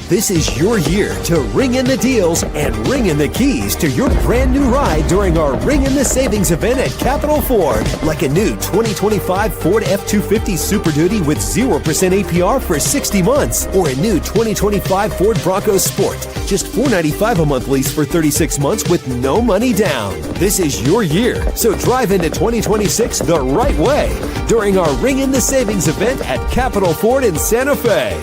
This is your year to ring in the deals and ring in the keys to your brand new ride during our Ring in the Savings event at Capital Ford. Like a new 2025 Ford F-250 Super Duty with 0% APR for 60 months, or a new 2025 Ford Bronco Sport. Just $495 a month lease for 36 months with no money down. This is your year, so drive into 2026 the right way during our Ring in the Savings event at Capital Ford in Santa Fe.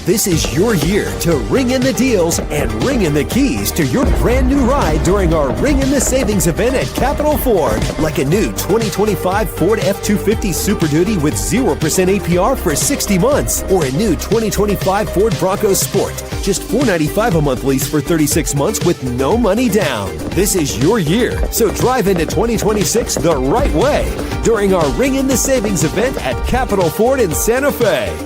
This is your year to ring in the deals and ring in the keys to your brand new ride during our Ring in the Savings event at Capital Ford. Like a new 2025 Ford F-250 Super Duty with 0% APR for 60 months, or a new 2025 Ford Bronco Sport. Just $495 a month lease for 36 months with no money down. This is your year, so drive into 2026 the right way during our Ring in the Savings event at Capital Ford in Santa Fe.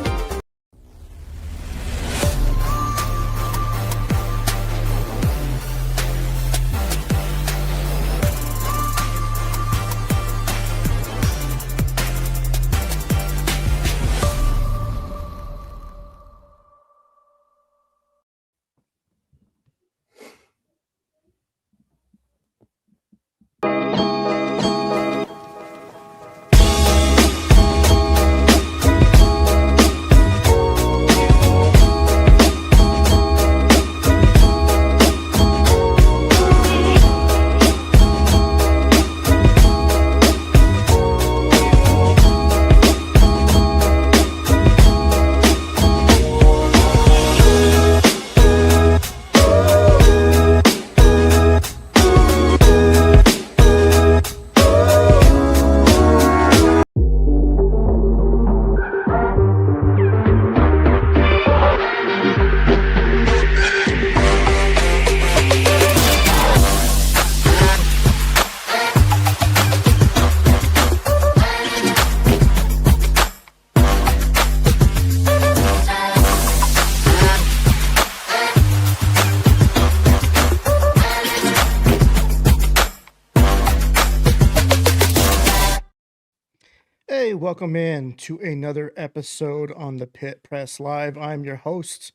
Welcome in to another episode on the Pit Press Live. I'm your host,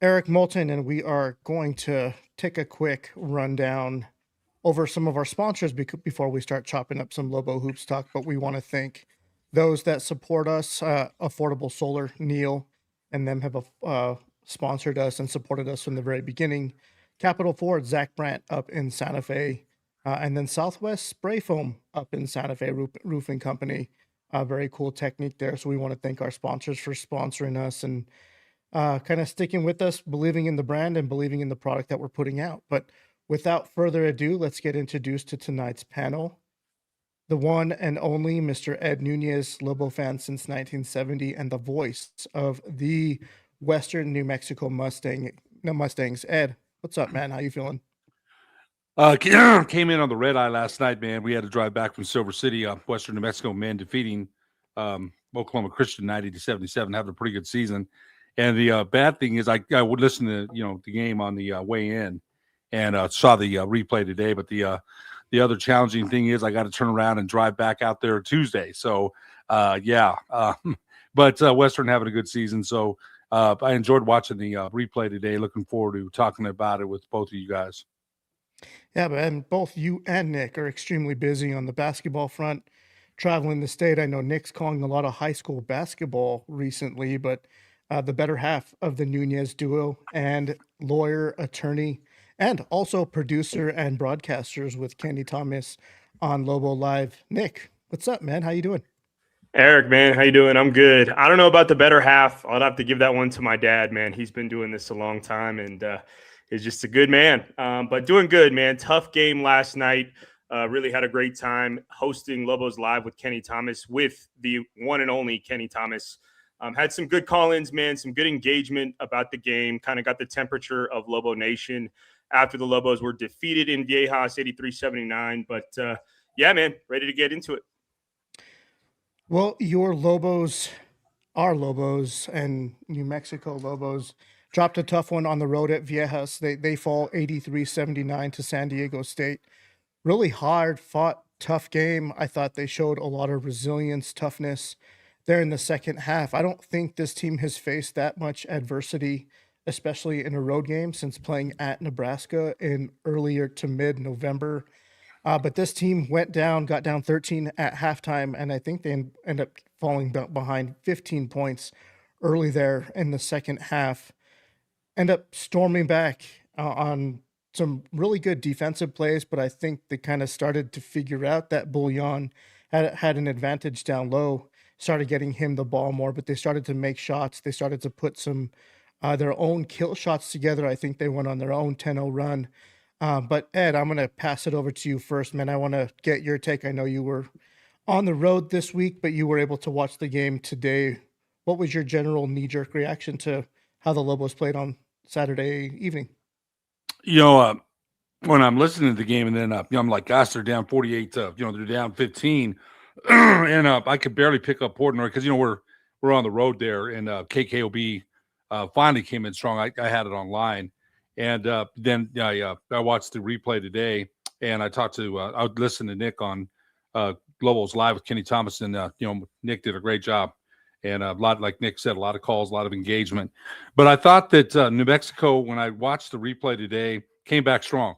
Eric Moulton, and we are going to take a quick rundown over some of our sponsors before we start chopping up some Lobo Hoops talk. But we want to thank those that support us. Affordable Solar, Neil, and them have sponsored us and supported us from the very beginning. Capital Ford, Zach Brandt up in Santa Fe, and then Southwest Spray Foam up in Santa Fe Roofing Company. Very cool technique there. So we want to thank our sponsors for sponsoring us and kind of sticking with us, believing in the brand and believing in the product that we're putting out. But without further ado, let's get introduced to tonight's panel. The one and only Mr. Ed Nunez, Lobo fan since 1970, and the voice of the Western New Mexico Mustangs. Ed, what's up, man? How you feeling? Came in on the red eye last night, man. We had to drive back from Silver City, Western New Mexico, man, defeating Oklahoma Christian 90-77, having a pretty good season. And the bad thing is, I would listen to the game on the way in, and saw the replay today. But the other challenging thing is, I got to turn around and drive back out there Tuesday. So but Western having a good season. So I enjoyed watching the replay today. Looking forward to talking about it with both of you guys. Yeah, and both you and Nick are extremely busy on the basketball front, traveling the state. I know Nick's calling a lot of high school basketball recently, but the better half of the Nunez duo and lawyer, attorney, and also producer and broadcasters with Kenny Thomas on Lobo Live. Nick, what's up, man? How you doing? Eric, man, how you doing? I'm good. I don't know about the better half. I'll have to give that one to my dad, man. He's been doing this a long time, and is just a good man, but doing good, man. Tough game last night. Really had a great time hosting Lobos Live with Kenny Thomas, with the one and only Kenny Thomas. Had some good call-ins, man, some good engagement about the game, kind of got the temperature of Lobo Nation after the Lobos were defeated in Viejas 83-79. But, yeah, man, ready to get into it. Well, your Lobos, our Lobos, and New Mexico Lobos dropped a tough one on the road at Viejas. They fall 83-79 to San Diego State. Really hard fought, tough game. I thought they showed a lot of resilience, toughness, there in the second half. I don't think this team has faced that much adversity, especially in a road game, since playing at Nebraska in earlier to mid-November. But this team got down 13 at halftime, and I think they end up falling behind 15 points early there in the second half. End up storming back on some really good defensive plays, but I think they kind of started to figure out that Buljan had an advantage down low, started getting him the ball more, but they started to make shots. They started to put some their own kill shots together. I think they went on their own 10-0 run. But Ed, I'm going to pass it over to you first, man. I want to get your take. I know you were on the road this week, but you were able to watch the game today. What was your general knee-jerk reaction to how the Lobos played on Saturday evening? When I'm listening to the game and then I'm like, gosh, they're down 48 to, they're down 15. And I could barely pick up Portnoy because, we're on the road there, and KKOB finally came in strong. I had it online. And then I watched the replay today, and I would listen to Nick on Lobos Live with Kenny Thomas, and Nick did a great job, and a lot, like Nick said, a lot of calls, a lot of engagement. But I thought that New Mexico, when I watched the replay today, came back strong.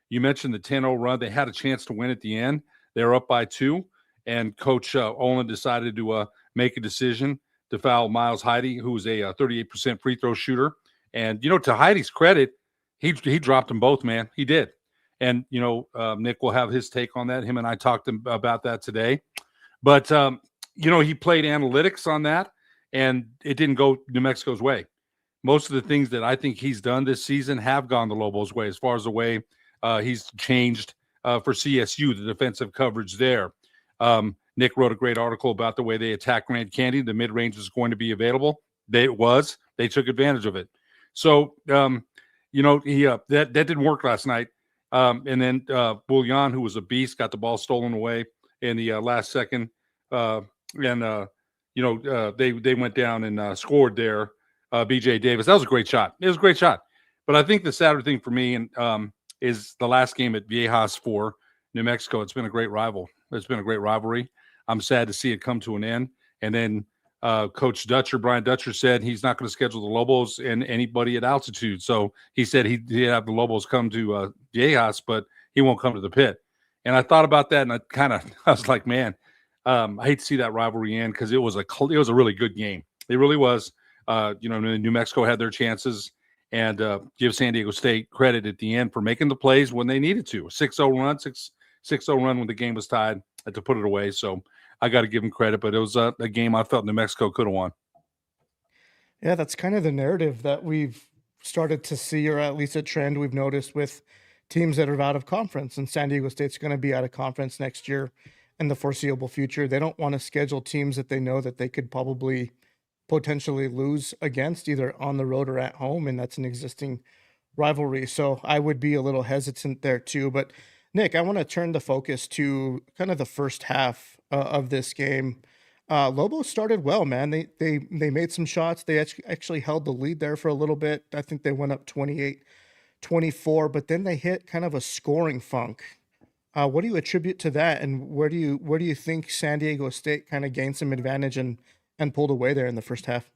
You mentioned the 10-0 run; they had a chance to win at the end. They were up by 2, and Coach Olin decided to make a decision to foul Miles Heide, who was a 38% free throw shooter. And to Heide's credit, he dropped them both, man. He did. And, Nick will have his take on that. Him and I talked about that today. But, he played analytics on that, and it didn't go New Mexico's way. Most of the things that I think he's done this season have gone the Lobos' way, as far as the way he's changed for CSU, the defensive coverage there. Nick wrote a great article about the way they attack Grand Canyon. The mid-range was going to be available. They took advantage of it. So, that didn't work last night. And then Buljan, who was a beast, got the ball stolen away in the last second. They went down and scored there. BJ Davis. That was a great shot. It was a great shot. But I think the sadder thing for me is the last game at Viejas for New Mexico. It's been a great rival. It's been a great rivalry. I'm sad to see it come to an end. And then Coach Brian Dutcher said he's not going to schedule the Lobos and anybody at altitude. So he said he'd have the Lobos come to Viejas, but he won't come to the pit. And I thought about that, and I was like, man, I hate to see that rivalry end, because it was a really good game. It really was. New Mexico had their chances, and give San Diego State credit at the end for making the plays when they needed to. 6-0 run when the game was tied to put it away. So I got to give them credit, but it was a game I felt New Mexico could have won. Yeah, that's kind of the narrative that we've started to see, or at least a trend we've noticed with teams that are out of conference. And San Diego State's going to be out of conference next year in the foreseeable future. They don't want to schedule teams that they know that they could probably potentially lose against, either on the road or at home, and that's an existing rivalry. So I would be a little hesitant there too. But Nick, I want to turn the focus to kind of the first half of this game. Lobos started well, man. They made some shots. They actually held the lead there for a little bit. I think they went up 28-24, but then they hit kind of a scoring funk. What do you attribute to that, and where do you think San Diego State kind of gained some advantage and pulled away there in the first half?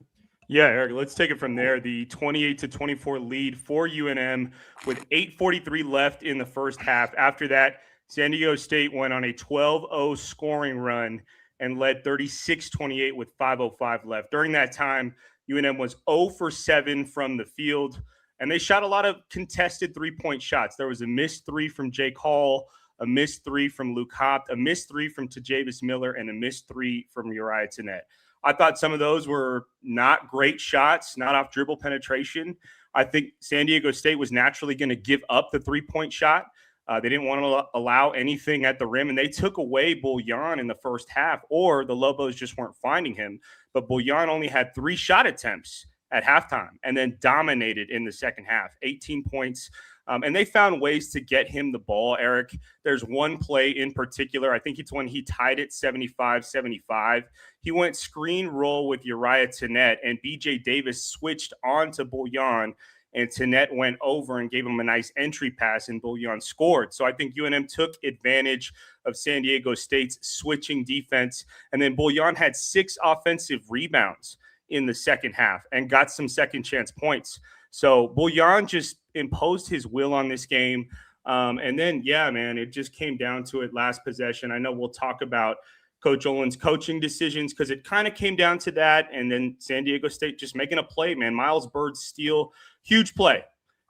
Yeah, Eric, let's take it from there. The 28-24 lead for UNM with 8:43 left in the first half. After that, San Diego State went on a 12-0 scoring run and led 36-28 with 5:05 left. During that time, UNM was 0 for 7 from the field, and they shot a lot of contested three-point shots. There was a missed 3 from Jake Hall, a missed 3 from Luke Hopt, a missed 3 from Tajavis Miller, and a missed 3 from Uriah Tenet. I thought some of those were not great shots, not off dribble penetration. I think San Diego State was naturally going to give up the three-point shot. They didn't want to allow anything at the rim, and they took away Buljan in the first half, or the Lobos just weren't finding him. But Buljan only had 3 shot attempts at halftime and then dominated in the second half, 18 points. And they found ways to get him the ball, Eric. There's one play in particular. I think it's when he tied it 75-75. He went screen roll with Uriah Tenet, and BJ Davis switched on to Buljan and Tenet went over and gave him a nice entry pass, and Buljan scored. So I think UNM took advantage of San Diego State's switching defense, and then Buljan had 6 offensive rebounds in the second half and got some second chance points. So Buljan just imposed his will on this game. And then, yeah, man, it just came down to it last possession. I know we'll talk about Coach Olin's coaching decisions because it kind of came down to that. And then San Diego State just making a play, man. Miles Bird's steal, huge play.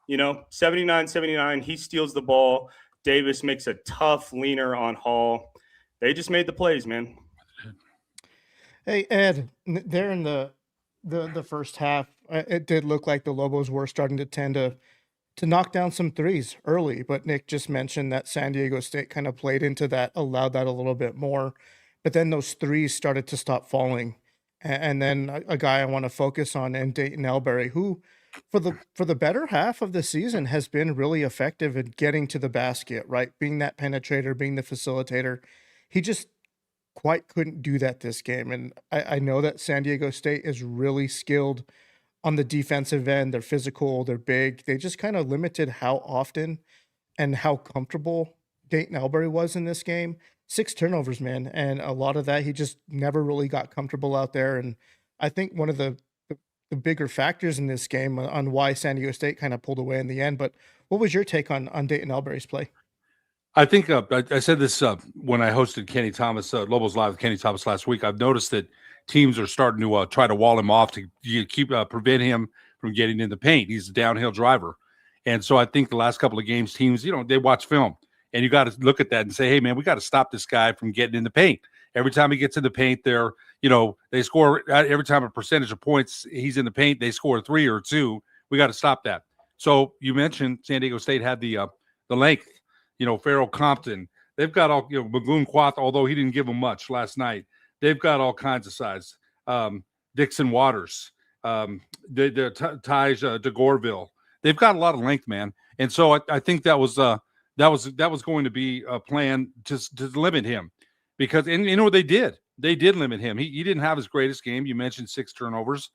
79-79, he steals the ball. Davis makes a tough leaner on Hall. They just made the plays, man. Hey, Ed, there in the first half, it did look like the Lobos were starting to tend to knock down some threes early, but Nick just mentioned that San Diego State kind of played into that, allowed that a little bit more. But then those threes started to stop falling. And then a guy I want to focus on in Dayton Elberry, who for the better half of the season has been really effective at getting to the basket, right? Being that penetrator, being the facilitator. He just quite couldn't do that this game. And I know that San Diego State is really skilled on the defensive end. They're physical, they're big. They just kind of limited how often and how comfortable Dayton Elberry was in this game. 6 turnovers, man. And a lot of that, he just never really got comfortable out there. And I think one of the bigger factors in this game on why San Diego State kind of pulled away in the end. But what was your take on Dayton Elberry's play? I think I said this when I hosted Kenny Thomas, Lobos Live with Kenny Thomas last week. I've noticed that teams are starting to try to wall him off to keep prevent him from getting in the paint. He's a downhill driver. And so I think the last couple of games, teams, they watch film. And you got to look at that and say, hey, man, we got to stop this guy from getting in the paint. Every time he gets in the paint, they score. Every time a percentage of points he's in the paint, they score 3 or 2. We got to stop that. So you mentioned San Diego State had the length. Farrell Compton. They've got all, Magoon Quath, although he didn't give them much last night. They've got all kinds of size. Dixon Waters, Taj de Gorville. They've got a lot of length, man. And so I think that was going to be a plan to limit him, because they did. They did limit him. He didn't have his greatest game. You mentioned 6 turnovers.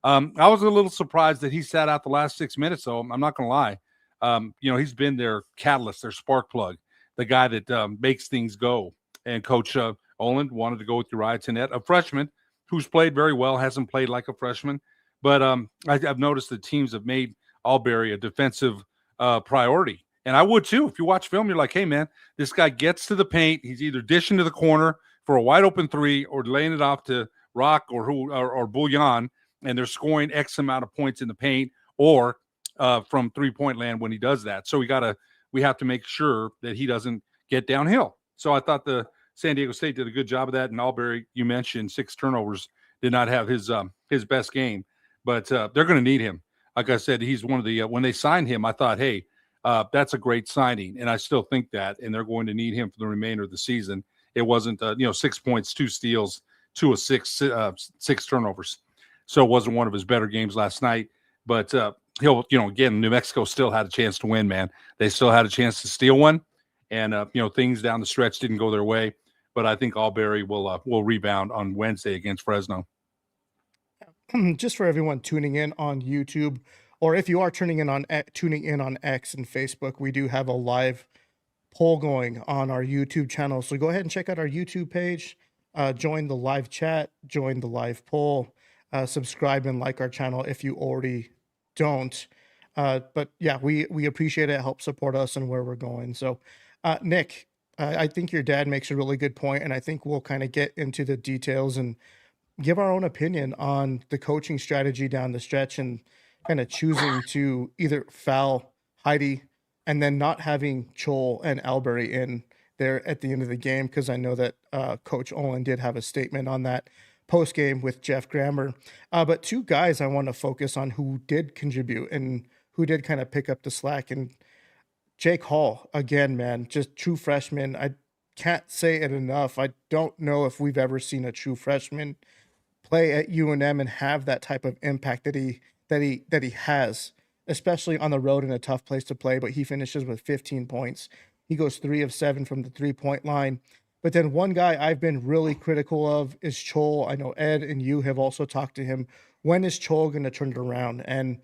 I was a little surprised that he sat out the last 6 minutes, though. I'm not going to lie. He's been their catalyst, their spark plug, the guy that makes things go. And Coach Olin wanted to go with Uriah Tenet, a freshman who's played very well, hasn't played like a freshman. But I've noticed that teams have made Alberry a defensive priority. And I would too. If you watch film, you're like, hey, man, this guy gets to the paint. He's either dishing to the corner for a wide open 3 or laying it off to Rock or Buljan, and they're scoring X amount of points in the paint or from 3-point land when he does that. So we have to make sure that he doesn't get downhill. So I thought the San Diego State did a good job of that. And Alberry, you mentioned 6 turnovers, did not have his best game, but they're going to need him. Like I said, he's one of the when they signed him, I thought, hey, that's a great signing, and I still think that. And they're going to need him for the remainder of the season. It wasn't 6 points, 2 steals, 2 of 6 turnovers. So it wasn't one of his better games last night, but he'll, again, New Mexico still had a chance to win, man. They still had a chance to steal one, and things down the stretch didn't go their way. But I think Alberry will rebound on Wednesday against Fresno. Just for everyone tuning in on YouTube, or if you are tuning in on X and Facebook, we do have a live poll going on our YouTube channel. So go ahead and check out our YouTube page, join the live chat, join the live poll, subscribe and like our channel if you already don't. But yeah, we appreciate it. Help support us and where we're going. So Nick, I think your dad makes a really good point, and I think we'll kind of get into the details and give our own opinion on the coaching strategy down the stretch and kind of choosing to either foul Heidi and then not having Chol and Alberry in there at the end of the game, because I know that Coach Olin did have a statement on that post game with Jeff Grammer. But 2 guys I want to focus on who did contribute and who did kind of pick up the slack. And Jake Hall, again, man, just true freshman. I can't say it enough. I don't know if we've ever seen a true freshman play at UNM and have that type of impact that he has, especially on the road in a tough place to play. But he finishes with 15 points. He goes 3 of 7 from the 3-point line. But then one guy I've been really critical of is Chol. I know Ed and you have also talked to him. When is Chol going to turn it around? And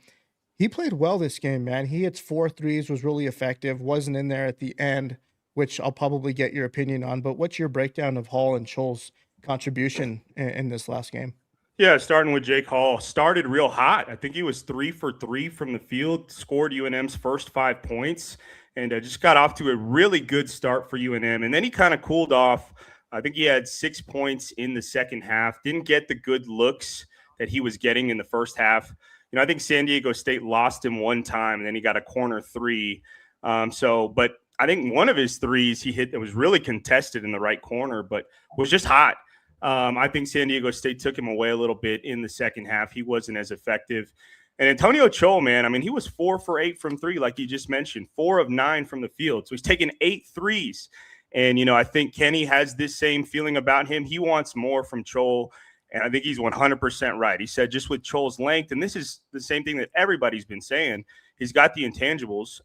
he played well this game, man. He hits 4 threes, was really effective, wasn't in there at the end, which I'll probably get your opinion on. But what's your breakdown of Hall and Chol's contribution in this last game? Yeah, starting with Jake Hall, started real hot. I think he was 3 for 3 from the field, scored UNM's first 5 points, and just got off to a really good start for UNM. And then he kind of cooled off. I think he had 6 points in the second half, didn't get the good looks that he was getting in the first half. I think San Diego State lost him one time, and then he got a corner three. But I think one of his threes he hit that was really contested in the right corner, but was just hot. I think San Diego State took him away a little bit in the second half. He wasn't as effective. And Antonio Chol, man, I mean, he was 4 for 8 from 3, like you just mentioned, 4 of 9 from the field. So he's taken 8 threes. And, I think Kenny has this same feeling about him. He wants more from Chol. And I think he's 100% right. He said just with Chol's length, and this is the same thing that everybody's been saying, he's got the intangibles.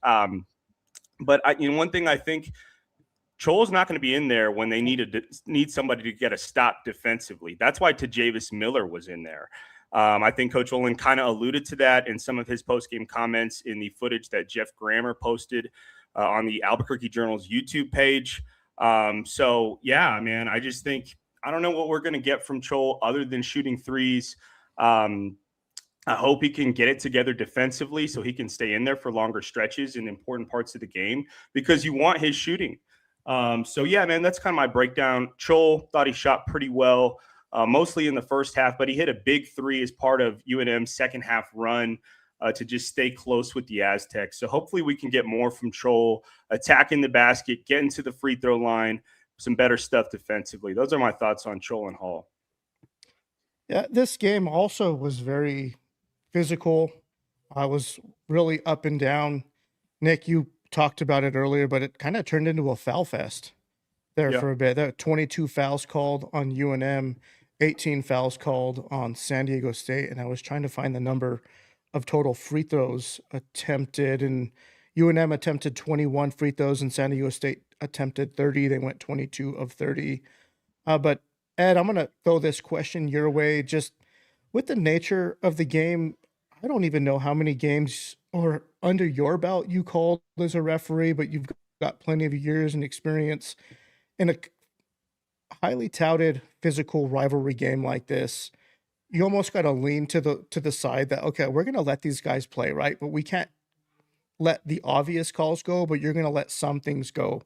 But one thing I think, Chol's not going to be in there when they need somebody to get a stop defensively. That's why Tajavis Miller was in there. I think Coach Olin kind of alluded to that in some of his post-game comments in the footage that Jeff Grammer posted on the Albuquerque Journal's YouTube page. Yeah, man, I just think I don't know what we're going to get from Chol other than shooting threes. I hope he can get it together defensively so he can stay in there for longer stretches in important parts of the game because you want his shooting. Yeah, man, that's kind of my breakdown. Chol thought he shot pretty well, mostly in the first half, but he hit a big 3 as part of UNM's second half run to just stay close with the Aztecs. So hopefully we can get more from Chol, attacking the basket, getting to the free throw line, some better stuff defensively. Those are my thoughts on Chol and Hall. Yeah, this game also was very physical. I was really up and down. Nick, you talked about it earlier, but it kind of turned into a foul fest there for a bit. There were 22 fouls called on UNM, 18 fouls called on San Diego State, and I was trying to find the number of total free throws attempted, and UNM attempted 21 free throws, and San Diego State attempted 30. They went 22 of 30. But Ed, I'm going to throw this question your way. Just with the nature of the game, I don't even know how many games or under your belt you called as a referee, but you've got plenty of years and experience in a highly touted physical rivalry game like this. You almost got to lean to the side that, okay, we're going to let these guys play, right? But we can't let the obvious calls go, but you're going to let some things go.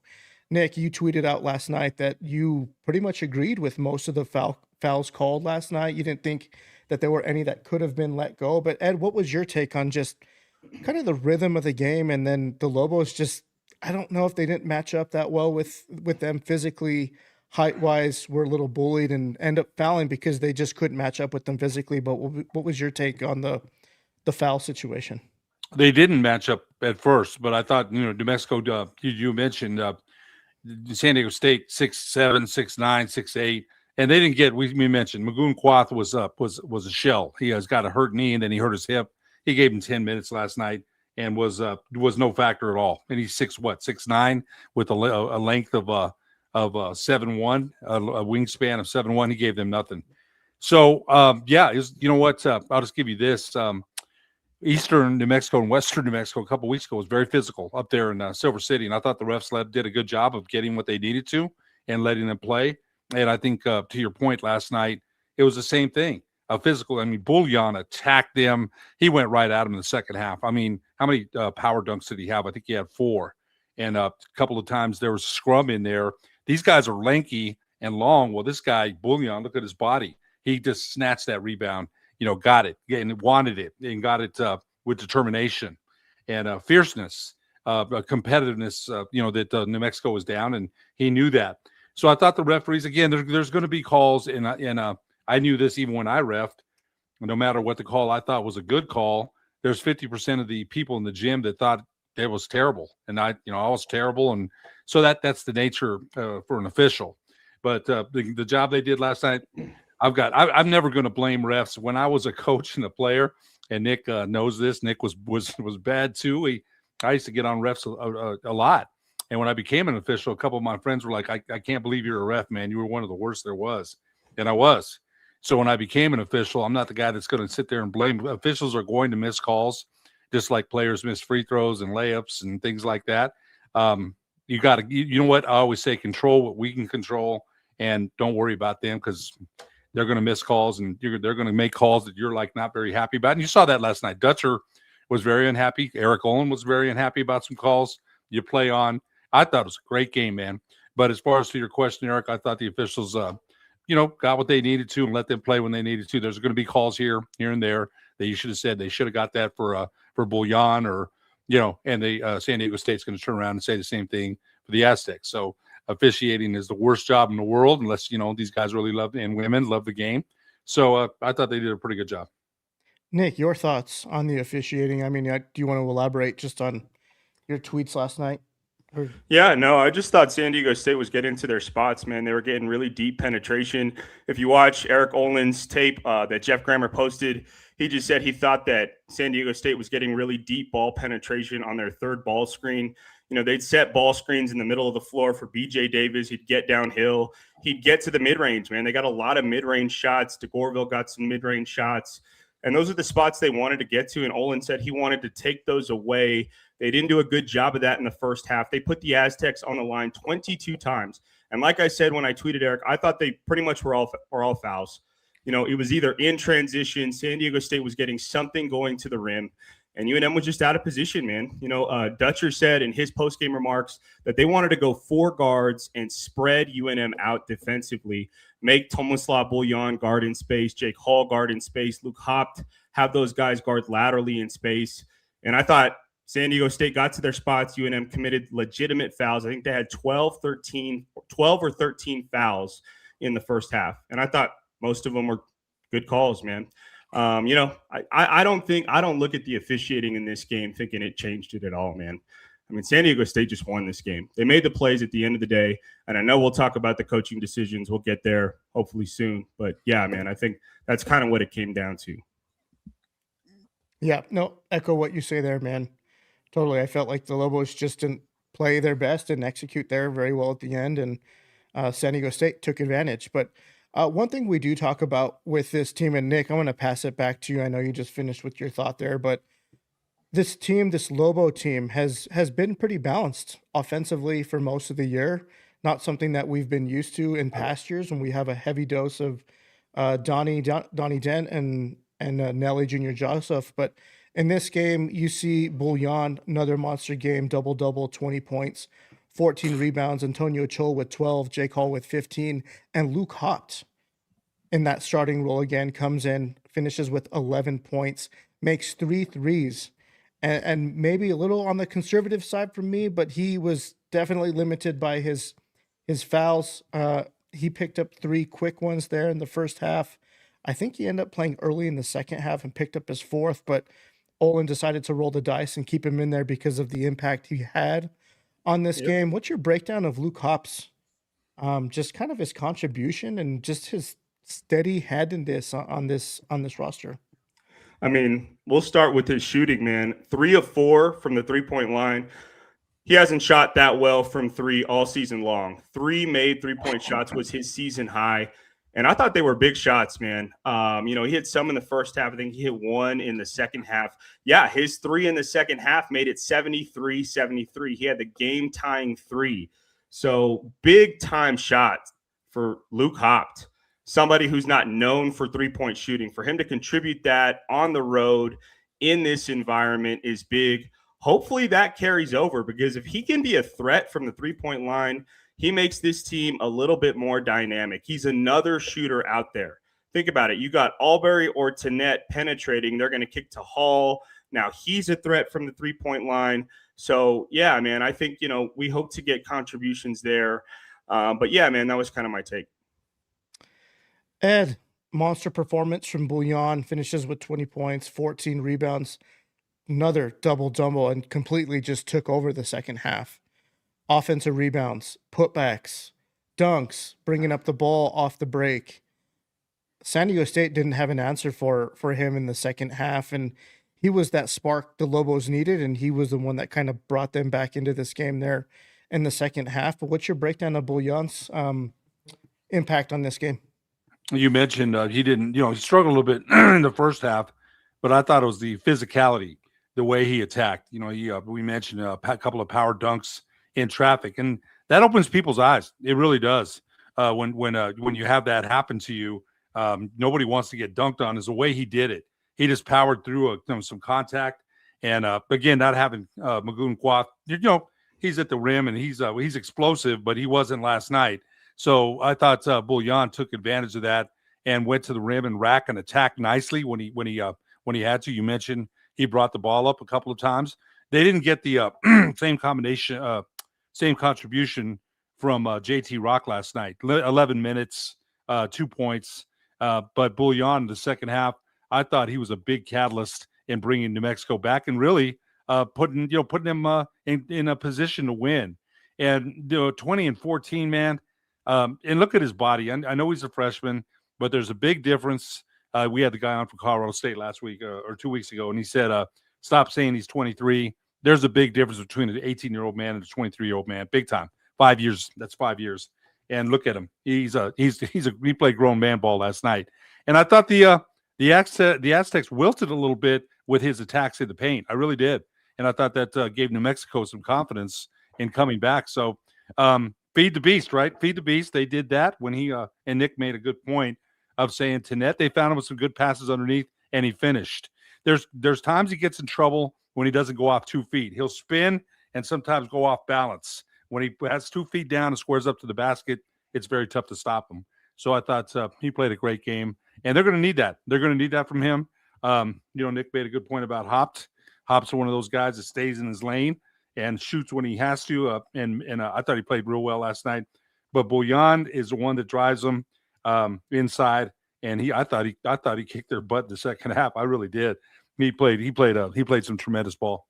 Nick, you tweeted out last night that you pretty much agreed with most of the fouls called last night. You didn't think that there were any that could have been let go. But Ed, what was your take on just kind of the rhythm of the game? And then the Lobos just, I don't know if they didn't match up that well with them physically, height-wise, were a little bullied and end up fouling because they just couldn't match up with them physically. But what was your take on the foul situation? They didn't match up at first, but I thought, New Mexico, you mentioned San Diego State 6'7", 6'9", 6'8", and they didn't get. We mentioned Magoon Quath was a shell. He has got a hurt knee, and then he hurt his hip. He gave him 10 minutes last night and was no factor at all. And he's 6'9" with a length of 7'1", a wingspan of 7'1". He gave them nothing. So you know what? I'll just give you this. Eastern New Mexico and Western New Mexico a couple weeks ago was very physical up there in Silver City, and I thought the refs did a good job of getting what they needed to and letting them play. And I think to your point last night, it was the same thing. Physical. I mean, Buljan attacked them. He went right at him in the second half. I mean, how many power dunks did he have? I think he had 4. And a couple of times there was a scrum in there. These guys are lanky and long. Well, this guy, Buljan, look at his body. He just snatched that rebound. Got it and wanted it and got it with determination and fierceness, competitiveness, that New Mexico was down, and he knew that. So I thought the referees, again, there's going to be calls, and I knew this even when I refed. No matter what the call I thought was a good call, there's 50% of the people in the gym that thought it was terrible, and I was terrible, and so that's the nature for an official. But the job they did last night. I'm never going to blame refs. When I was a coach and a player, and Nick knows this, Nick was bad too. I used to get on refs a lot. And when I became an official, a couple of my friends were like, I can't believe you're a ref, man. You were one of the worst there was. And I was. So when I became an official, I'm not the guy that's going to sit there and blame. Officials are going to miss calls, just like players miss free throws and layups and things like that. You got to, you know what I always say, control what we can control and don't worry about them, because they're going to miss calls and they're going to make calls that you're like not very happy about. And you saw that last night. Dutcher was very unhappy. Eric Olin was very unhappy about some calls you play on. I thought it was a great game, man. But as far as to your question, Eric, I thought the officials, got what they needed to and let them play when they needed to. There's going to be calls here and there that you should have said. They should have got that for Buljan or, and the San Diego State's going to turn around and say the same thing for the Aztecs. So officiating is the worst job in the world unless, these guys really love, and women love the game. So I thought they did a pretty good job. Nick, your thoughts on the officiating? I mean, do you want to elaborate just on your tweets last night? Yeah, no, I just thought San Diego State was getting to their spots, man. They were getting really deep penetration. If you watch Eric Olin's tape that Jeff Grammer posted, he just said he thought that San Diego State was getting really deep ball penetration on their third ball screen. They'd set ball screens in the middle of the floor for BJ Davis. He'd get downhill. He'd get to the mid-range, man. They got a lot of mid-range shots. DeGorville got some mid-range shots. And those are the spots they wanted to get to. And Olin said he wanted to take those away. They didn't do a good job of that in the first half. They put the Aztecs on the line 22 times. And like I said when I tweeted, Eric, I thought they pretty much were all fouls. It was either in transition, San Diego State was getting something going to the rim, and UNM was just out of position, man. Dutcher said in his post-game remarks that they wanted to go 4 guards and spread UNM out defensively, make Tomislav Buljan guard in space, Jake Hall guard in space, Luke Hopt have those guys guard laterally in space. And I thought San Diego State got to their spots. UNM committed legitimate fouls. I think they had 12 or 13 fouls in the first half. And I thought most of them were good calls, man. I don't look at the officiating in this game thinking it changed it at all, man. I mean, San Diego State just won this game. They made the plays at the end of the day. And I know we'll talk about the coaching decisions. We'll get there hopefully soon. But yeah, man, I think that's kind of what it came down to. Yeah, no, echo what you say there, man. Totally. I felt like the Lobos just didn't play their best and execute there very well at the end. And San Diego State took advantage. But one thing we do talk about with this team, and Nick, I'm going to pass it back to you. I know you just finished with your thought there, but this team, this Lobo team has been pretty balanced offensively for most of the year. Not something that we've been used to in past years when we have a heavy dose of Donnie Dent and Nelly Jr. Joseph. But in this game, you see Buljan, another monster game, double-double, 20 points, 14 rebounds, Antonio Chol with 12, Jake Hall with 15, and Luke Hopt in that starting role again comes in, finishes with 11 points, makes 3 threes, and maybe a little on the conservative side for me, but he was definitely limited by his fouls. He picked up 3 quick ones there in the first half. I think he ended up playing early in the second half and picked up his 4th, but Olin decided to roll the dice and keep him in there because of the impact he had on this game. What's your breakdown of Luke Hop's, just kind of his contribution and just his steady handedness on this roster? I mean, we'll start with his shooting, man. 3 of 4 from the 3-point line. He hasn't shot that well from 3 all season long. 3 made 3-point shots was his season high. And I thought they were big shots, man. He hit some in the first half. I think he hit 1 in the second half. Yeah, his 3 in the second half made it 73-73. He had the game-tying 3. So big-time shot for Luke Hopt, somebody who's not known for 3-point shooting. For him to contribute that on the road in this environment is big. Hopefully that carries over, because if he can be a threat from the 3-point line, he makes this team a little bit more dynamic. He's another shooter out there. Think about it. You got Albury or Tannett penetrating. They're going to kick to Hall. Now he's a threat from the 3-point line. So, yeah, man, I think, we hope to get contributions there. But, yeah, man, that was kind of my take. Ed, monster performance from Buljan, finishes with 20 points, 14 rebounds, another double-double, and completely just took over the second half. Offensive rebounds, putbacks, dunks, bringing up the ball off the break. San Diego State didn't have an answer for him in the second half, and he was that spark the Lobos needed, and he was the one that kind of brought them back into this game there in the second half. But what's your breakdown of Buljan's impact on this game? You mentioned he didn't, he struggled a little bit in the first half, but I thought it was the physicality the way he attacked. We mentioned a couple of power dunks in traffic, and that opens people's eyes. It really does. When you have that happen to you, nobody wants to get dunked on. Is the way he did it. He just powered through some contact, and again, not having Magoon Quath. He's at the rim and he's explosive, but he wasn't last night. So I thought Buljan took advantage of that and went to the rim and rack and attacked nicely when he had to. You mentioned he brought the ball up a couple of times. They didn't get the same contribution from JT Rock last night. 11 minutes, 2 points. But Buljan in the second half, I thought he was a big catalyst in bringing New Mexico back and really putting them in a position to win. And 20 and 14, man. And look at his body. I know he's a freshman, but there's a big difference. We had the guy on from Colorado State last week or 2 weeks ago, and he said, stop saying he's 23. There's a big difference between an 18-year-old man and a 23-year-old man. Big time. 5 years. That's 5 years. And look at him. He played grown man ball last night. And I thought the Aztecs wilted a little bit with his attacks in the paint. I really did. And I thought that gave New Mexico some confidence in coming back. So feed the beast, right? Feed the beast. They did that when he and Nick made a good point of saying to net. They found him with some good passes underneath, and he finished. There's times he gets in trouble when he doesn't go off 2 feet. He'll spin and sometimes go off balance. When he has 2 feet down and squares up to the basket, it's very tough to stop him. So I thought he played a great game, and they're going to need that. They're going to need that from him. Nick made a good point about Hopt. Hop's one of those guys that stays in his lane and shoots when he has to. And I thought he played real well last night. But Buljan is the one that drives them inside, and I thought he kicked their butt in the second half. I really did. He played some tremendous ball.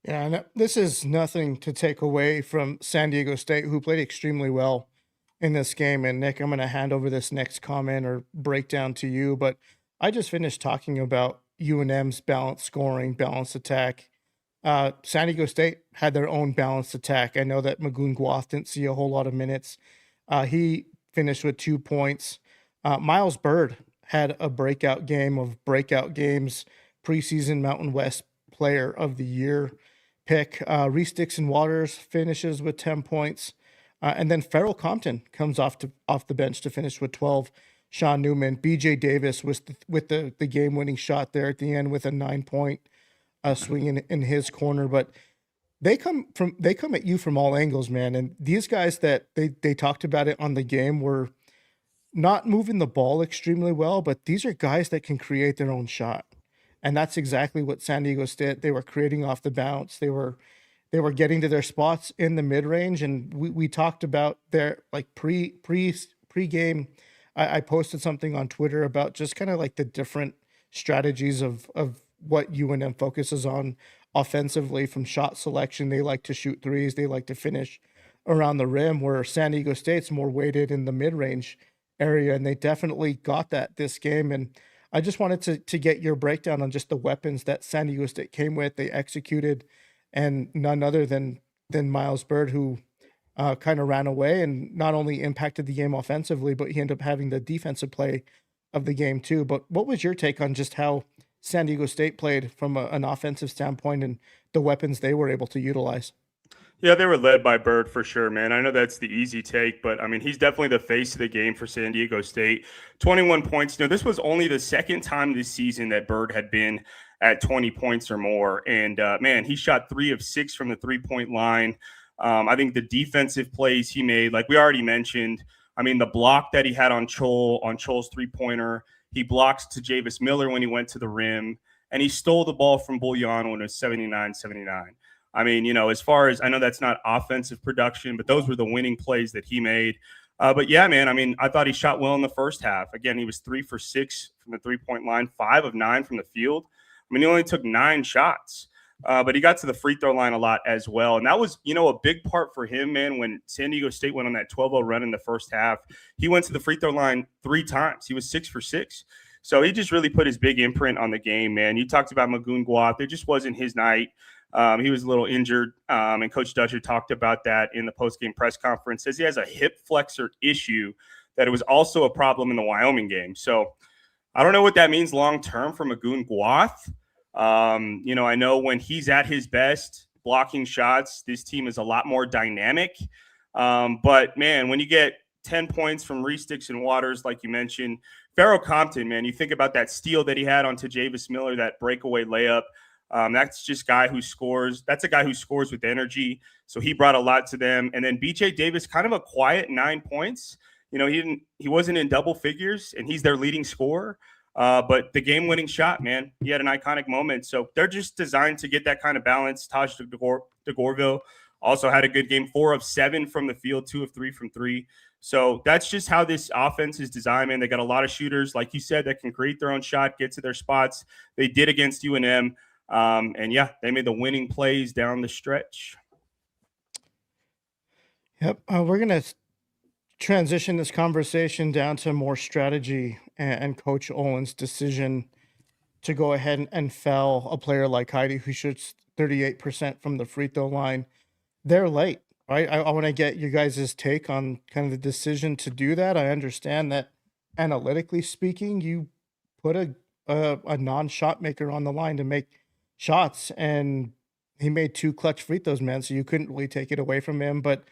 Yeah, and this is nothing to take away from San Diego State, who played extremely well in this game. And Nick, I'm going to hand over this next comment or breakdown to you, but I just finished talking about UNM's balanced scoring, balanced attack. San Diego State had their own balanced attack. I know that Magoon Guath didn't see a whole lot of minutes. He finished with 2 points. Miles Bird had a breakout game of breakout games, preseason Mountain West Player of the Year pick. Reese Dixon-Waters finishes with 10 points. And then Farrell Compton comes off the bench to finish with 12. Sean Newman, BJ Davis with the game-winning shot there at the end with a 9-point swing in his corner. But they come at you from all angles, man. And these guys that they talked about it on the game were not moving the ball extremely well, but these are guys that can create their own shot. And that's exactly what San Diego State, they were creating off the bounce. They were getting to their spots in the mid-range. And we talked about their like pre-game. I posted something on Twitter about just kind of like the different strategies of what UNM focuses on offensively from shot selection. They like to shoot threes. They like to finish around the rim, where San Diego State's more weighted in the mid-range area. And they definitely got that this game. And I just wanted to get your breakdown on just the weapons that San Diego State came with. They executed, and none other than Miles Bird, who kind of ran away and not only impacted the game offensively, but he ended up having the defensive play of the game too. But what was your take on just how San Diego State played from an offensive standpoint and the weapons they were able to utilize? Yeah, they were led by Bird for sure, man. I know that's the easy take, but I mean, he's definitely the face of the game for San Diego State. 21 points. This was only the second time this season that Bird had been at 20 points or more. And man, he shot 3 of 6 from the 3-point line. I think the defensive plays he made, like we already mentioned, I mean, the block that he had on Chol's 3-pointer, he blocks to Javis Miller when he went to the rim, and he stole the ball from Buljan when it was 79-79. I mean, as far as I know, that's not offensive production, but those were the winning plays that he made. But yeah, man, I mean, I thought he shot well in the first half. Again, he was 3 for 6 from the 3-point line, 5 of 9 from the field. I mean, he only took 9 shots, but he got to the free throw line a lot as well. And that was, a big part for him, man. When San Diego State went on that 12-0 run in the first half, he went to the free throw line 3 times. He was 6 for 6. So he just really put his big imprint on the game, man. You talked about Magoon Guath. It just wasn't his night. He was a little injured, and Coach Dutcher talked about that in the postgame press conference. Says he has a hip flexor issue, that it was also a problem in the Wyoming game. So I don't know what that means long-term for Magoon Guath. I know when he's at his best blocking shots, this team is a lot more dynamic. But, man, when you get 10 points from Reese Dixon Waters, like you mentioned, Pharaoh Compton, man, you think about that steal that he had on Javis Miller, that breakaway layup. That's just a guy who scores. That's a guy who scores with energy. So he brought a lot to them. And then BJ Davis, kind of a quiet 9 points. He wasn't in double figures, and he's their leading scorer. But the game-winning shot, man, he had an iconic moment. So they're just designed to get that kind of balance. Taj DeGorville also had a good game, 4 of 7 from the field, 2 of 3 from 3. So that's just how this offense is designed, man. They got a lot of shooters, like you said, that can create their own shot, get to their spots. They did against UNM. And, yeah, they made the winning plays down the stretch. Yep. We're going to transition this conversation down to more strategy and Coach Olin's decision to go ahead and foul a player like Heidi, who shoots 38% from the free throw line. They're late, right? I want to get you guys' take on kind of the decision to do that. I understand that analytically speaking, you put a non-shot maker on the line to make shots, and he made 2 clutch free throws, man, so you couldn't really take it away from him. But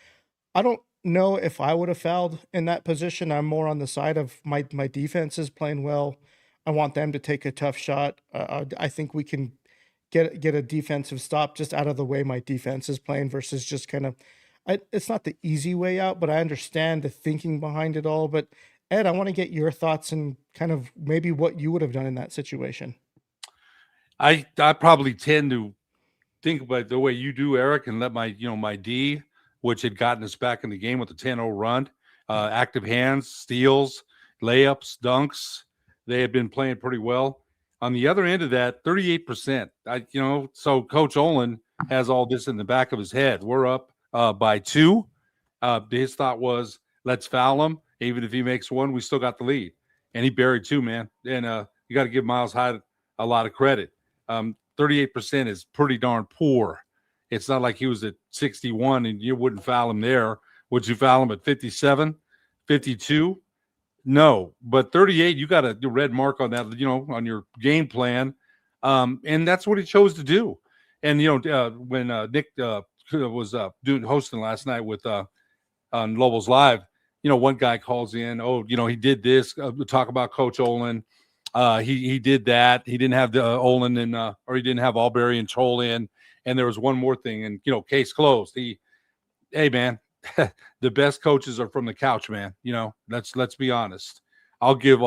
I don't know if I would have fouled in that position. I'm more on the side of my defense is playing well. I want them to take a tough shot. I think we can get a defensive stop just out of the way my defense is playing versus just kind of it's not the easy way out, but I understand the thinking behind it all. But Ed, I want to get your thoughts and kind of maybe what you would have done in that situation. I probably tend to think about the way you do, Eric, and let my D, which had gotten us back in the game with a 10-0 run, active hands, steals, layups, dunks. They had been playing pretty well. On the other end of that, 38%. So Coach Olin has all this in the back of his head. We're up by 2. His thought was, let's foul him. Even if he makes 1, we still got the lead. And he buried 2, man. And you got to give Miles Hyde a lot of credit. 38% is pretty darn poor. It's not like he was at 61 and you wouldn't foul him there. Would you foul him at 57, 52? No, but 38, you got a red mark on that, on your game plan. And that's what he chose to do. And, when Nick was hosting last night with on Lobos Live, one guy calls in, he did this, talk about Coach Olin. He did that. He didn't have the Olin or he didn't have Albury and Troll in. And there was one more thing, and case closed. Hey man, the best coaches are from the couch, man. Let's be honest. I'll give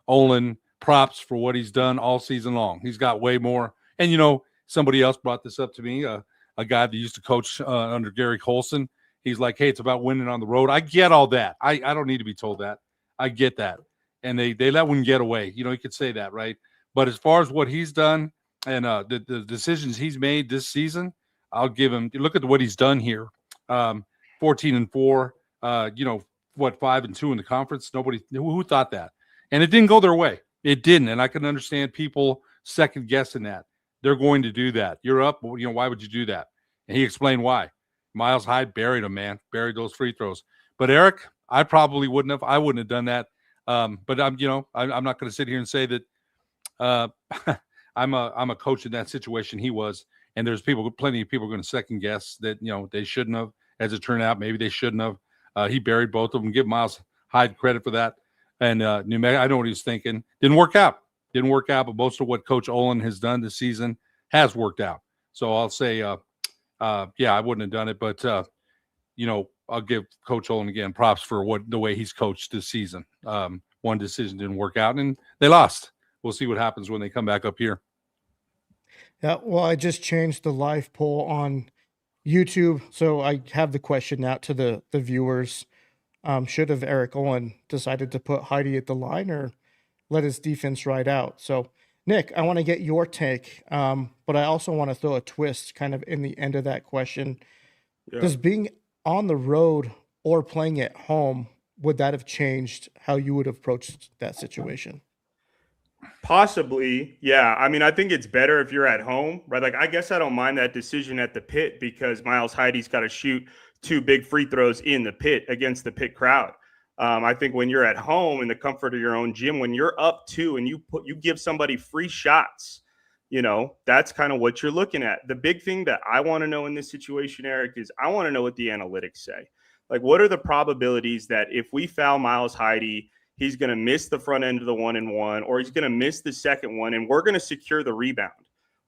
Olin props for what he's done all season long. He's got way more. And somebody else brought this up to me, a guy that used to coach under Gary Colson. He's like, hey, it's about winning on the road. I get all that. I don't need to be told that. I get that. And they let one get away. You could say that, right? But as far as what he's done and the decisions he's made this season, I'll give him. Look at what he's done here. 14-4. 5-2 in the conference. Nobody who thought that, and it didn't go their way. It didn't, and I can understand people second guessing that. They're going to do that. You're up. Why would you do that? And he explained why. Miles Hyde buried him, man. Buried those free throws. But Eric, I probably wouldn't have. I wouldn't have done that. But I'm not going to sit here and say that I'm a coach in that situation. He was, and there's plenty of people going to second guess that they shouldn't have. As it turned out, maybe they shouldn't have. He buried both of them. Give Miles Hyde credit for that. And New Mexico, I know what he was thinking. Didn't work out. But most of what Coach Olin has done this season has worked out. So I'll say, I wouldn't have done it, but I'll give Coach Olin again props for the way he's coached this season. One decision didn't work out, and they lost. We'll see what happens when they come back up here. Yeah, well, I just changed the live poll on YouTube, so I have the question out to the viewers. Should have Eric Olin decided to put Heidi at the line or let his defense ride out? So, Nick, I want to get your take, but I also want to throw a twist kind of in the end of that question. Yeah. Does being on the road or playing at home, would that have changed how you would have approached that situation? Possibly, yeah. I mean, I think it's better if you're at home, right? Like, I guess I don't mind that decision at the pit because Miles Heidi's got to shoot 2 big free throws in the pit against the pit crowd. I think when you're at home in the comfort of your own gym, when you're up 2 and you give somebody free shots, that's kind of what you're looking at. The big thing that I want to know in this situation, Eric, is I want to know what the analytics say. Like, what are the probabilities that if we foul Miles Heide, he's going to miss the front end of the 1-and-1, or he's going to miss the second one, and we're going to secure the rebound?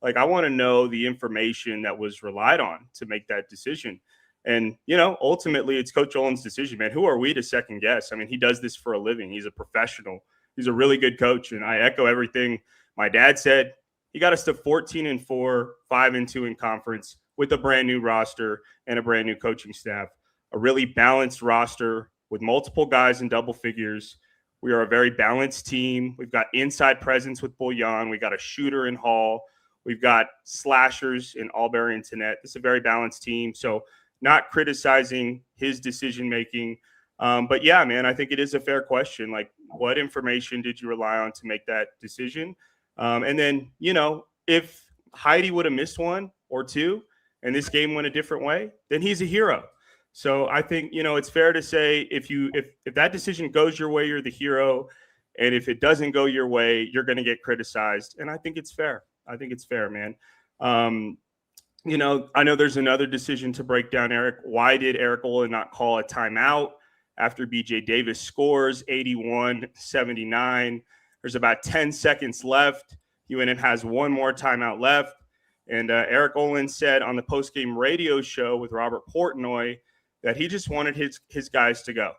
Like, I want to know the information that was relied on to make that decision. And, ultimately it's Coach Olin's decision, man. Who are we to second guess? I mean, he does this for a living. He's a professional. He's a really good coach. And I echo everything my dad said. He got us to 14-4, 5-2 in conference with a brand new roster and a brand new coaching staff, a really balanced roster with multiple guys in double figures. We are a very balanced team. We've got inside presence with Buljan. We got a shooter in Hall. We've got slashers in Albury and Tenet. It's a very balanced team. So not criticizing his decision-making. But yeah, man, I think it is a fair question. Like, what information did you rely on to make that decision? And then, if Heide would have missed one or two and this game went a different way, then he's a hero. So I think, it's fair to say if that decision goes your way, you're the hero. And if it doesn't go your way, you're going to get criticized. And I think it's fair. Man. I know there's another decision to break down, Eric. Why did Eric Olin not call a timeout after BJ Davis scores 81-79? There's about 10 seconds left. UNM has one more timeout left. And Eric Olin said on the postgame radio show with Robert Portnoy that he just wanted his guys to go.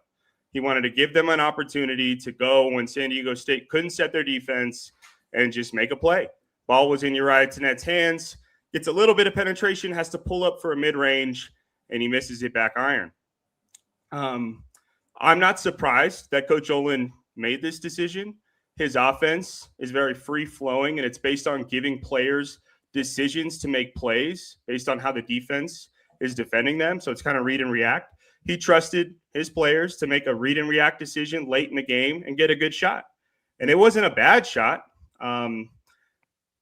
He wanted to give them an opportunity to go when San Diego State couldn't set their defense and just make a play. Ball was in Uriah Tenet's hands. Gets a little bit of penetration, has to pull up for a mid-range, and he misses it back iron. I'm not surprised that Coach Olin made this decision. His offense is very free-flowing, and it's based on giving players decisions to make plays based on how the defense is defending them. So it's kind of read and react. He trusted his players to make a read and react decision late in the game and get a good shot. And it wasn't a bad shot.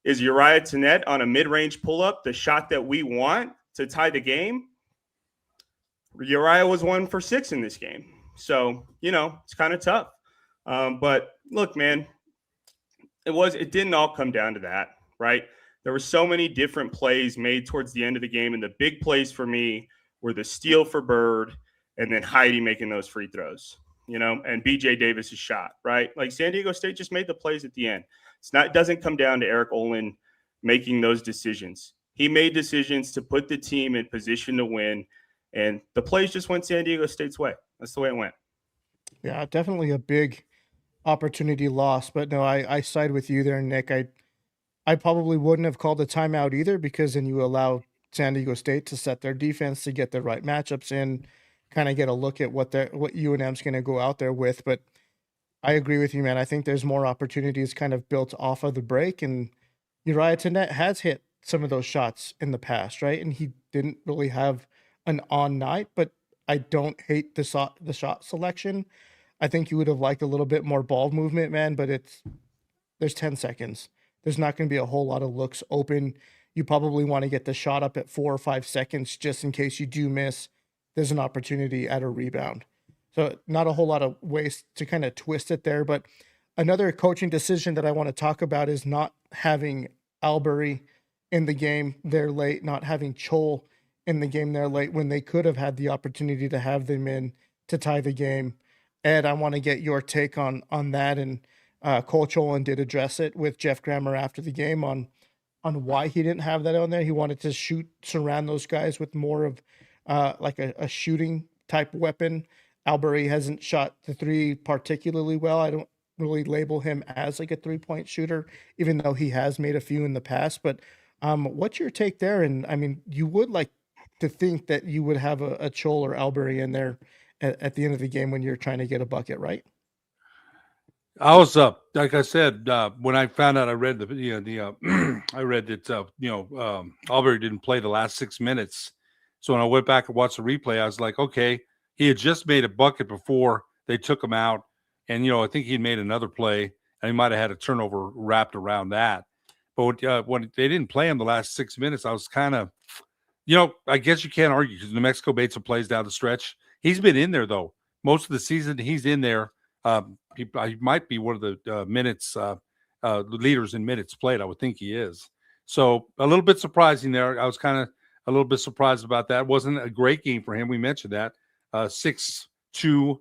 Is Uriah Tenet on a mid-range pull-up the shot that we want to tie the game? Uriah was 1 for 6 in this game. So, it's kind of tough. But look, man, it didn't all come down to that, right? There were so many different plays made towards the end of the game, and the big plays for me were the steal for Bird and then Heide making those free throws, and BJ Davis's shot, right? Like, San Diego State just made the plays at the end. It doesn't come down to Eric Olin making those decisions. He made decisions to put the team in position to win, and the plays just went San Diego State's way. That's the way it went. Yeah, definitely a big opportunity loss. But no, I side with you there, Nick. I probably wouldn't have called a timeout either, because then you allow San Diego State to set their defense to get the right matchups in, kind of get a look at what UNM's going to go out there with. But I agree with you, man. I think there's more opportunities kind of built off of the break, and Uriah Tenet has hit some of those shots in the past, right? And he didn't really have an on night, but I don't hate the shot selection. I think you would have liked a little bit more ball movement, man, but there's 10 seconds. There's not going to be a whole lot of looks open. You probably want to get the shot up at 4 or 5 seconds just in case you do miss. There's an opportunity at a rebound. So not a whole lot of ways to kind of twist it there. But another coaching decision that I want to talk about is not having Albury in the game there late, not having Chol in the game there late when they could have had the opportunity to have them in to tie the game. Ed, I want to get your take on that. And Coach Olin did address it with Jeff Grammer after the game on why he didn't have that on there. He wanted to surround those guys with more of like a shooting type weapon. Albury hasn't shot the three particularly well. I don't really label him as like a 3-point shooter, even though he has made a few in the past. But what's your take there? And I mean, you would like to think that you would have a Chol or Albury in there at the end of the game when you're trying to get a bucket, right? I was like I said, when I found out, I read I read that Albury didn't play the last 6 minutes. So when I went back and watched the replay, I was like, okay, he had just made a bucket before they took him out, and I think he'd made another play, and he might have had a turnover wrapped around that. But when they didn't play him the last 6 minutes, I was kind of, I guess you can't argue because New Mexico made some plays down the stretch. He's been in there though most of the season. He's in there. He might be one of the minutes leaders in minutes played. I would think he is. So a little bit surprising there. I was kind of a little bit surprised about that. It wasn't a great game for him. We mentioned that 6-2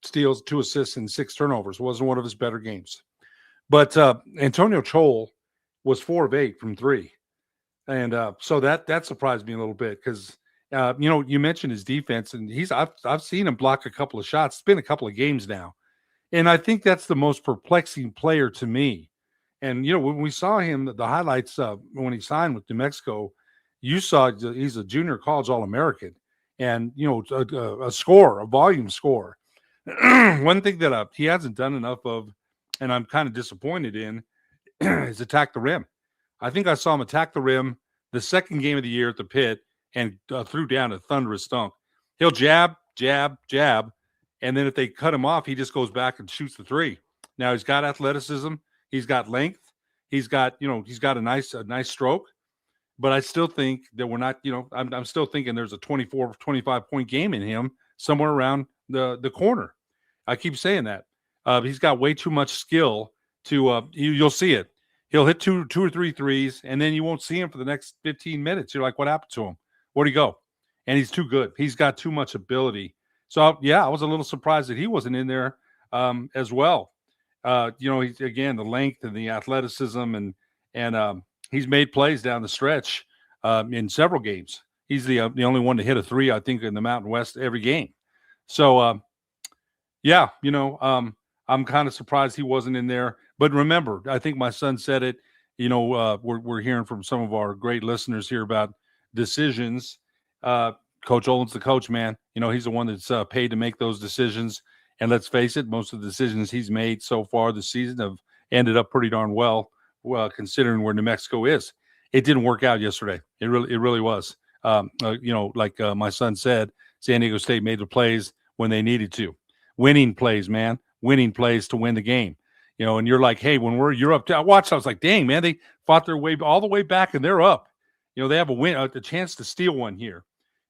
steals, 2 assists, and 6 turnovers. Wasn't one of his better games. But Antonio Chol was 4 of 8 from 3. And so that surprised me a little bit because you mentioned his defense, and I've seen him block a couple of shots. It's been a couple of games now, and I think that's the most perplexing player to me. And when we saw him, the highlights when he signed with New Mexico, you saw he's a junior college All-American, and a scorer, a volume scorer. One thing that he hasn't done enough of, and I'm kind of disappointed in, is attack the rim. I think I saw him attack the rim the second game of the year at the Pit and threw down a thunderous dunk. He'll jab, jab, jab, and then if they cut him off, he just goes back and shoots the 3. Now he's got athleticism, he's got length, he's got a nice stroke, but I still think that we're not, I'm still thinking there's a 24, 25 point game in him somewhere around the corner. I keep saying that. He's got way too much skill to you'll see it. He'll hit two or three threes, and then you won't see him for the next 15 minutes. You're like, what happened to him? Where'd he go? And he's too good. He's got too much ability. So, I was a little surprised that he wasn't in there as well. He's, again, the length and the athleticism, and he's made plays down the stretch in several games. He's the only one to hit a 3, I think, in the Mountain West every game. So, I'm kind of surprised he wasn't in there. But remember, I think my son said it, we're hearing from some of our great listeners here about decisions. Coach Olin's the coach, man. He's the one that's paid to make those decisions. And let's face it, most of the decisions he's made so far this season have ended up pretty darn well, considering where New Mexico is. It didn't work out yesterday. It really was. Like my son said, San Diego State made the plays when they needed to. Winning plays, man. Winning plays to win the game. And you're like, hey, when you're up, I watched, I was like, dang, man, they fought their way all the way back and they're up. They have a chance to steal one here.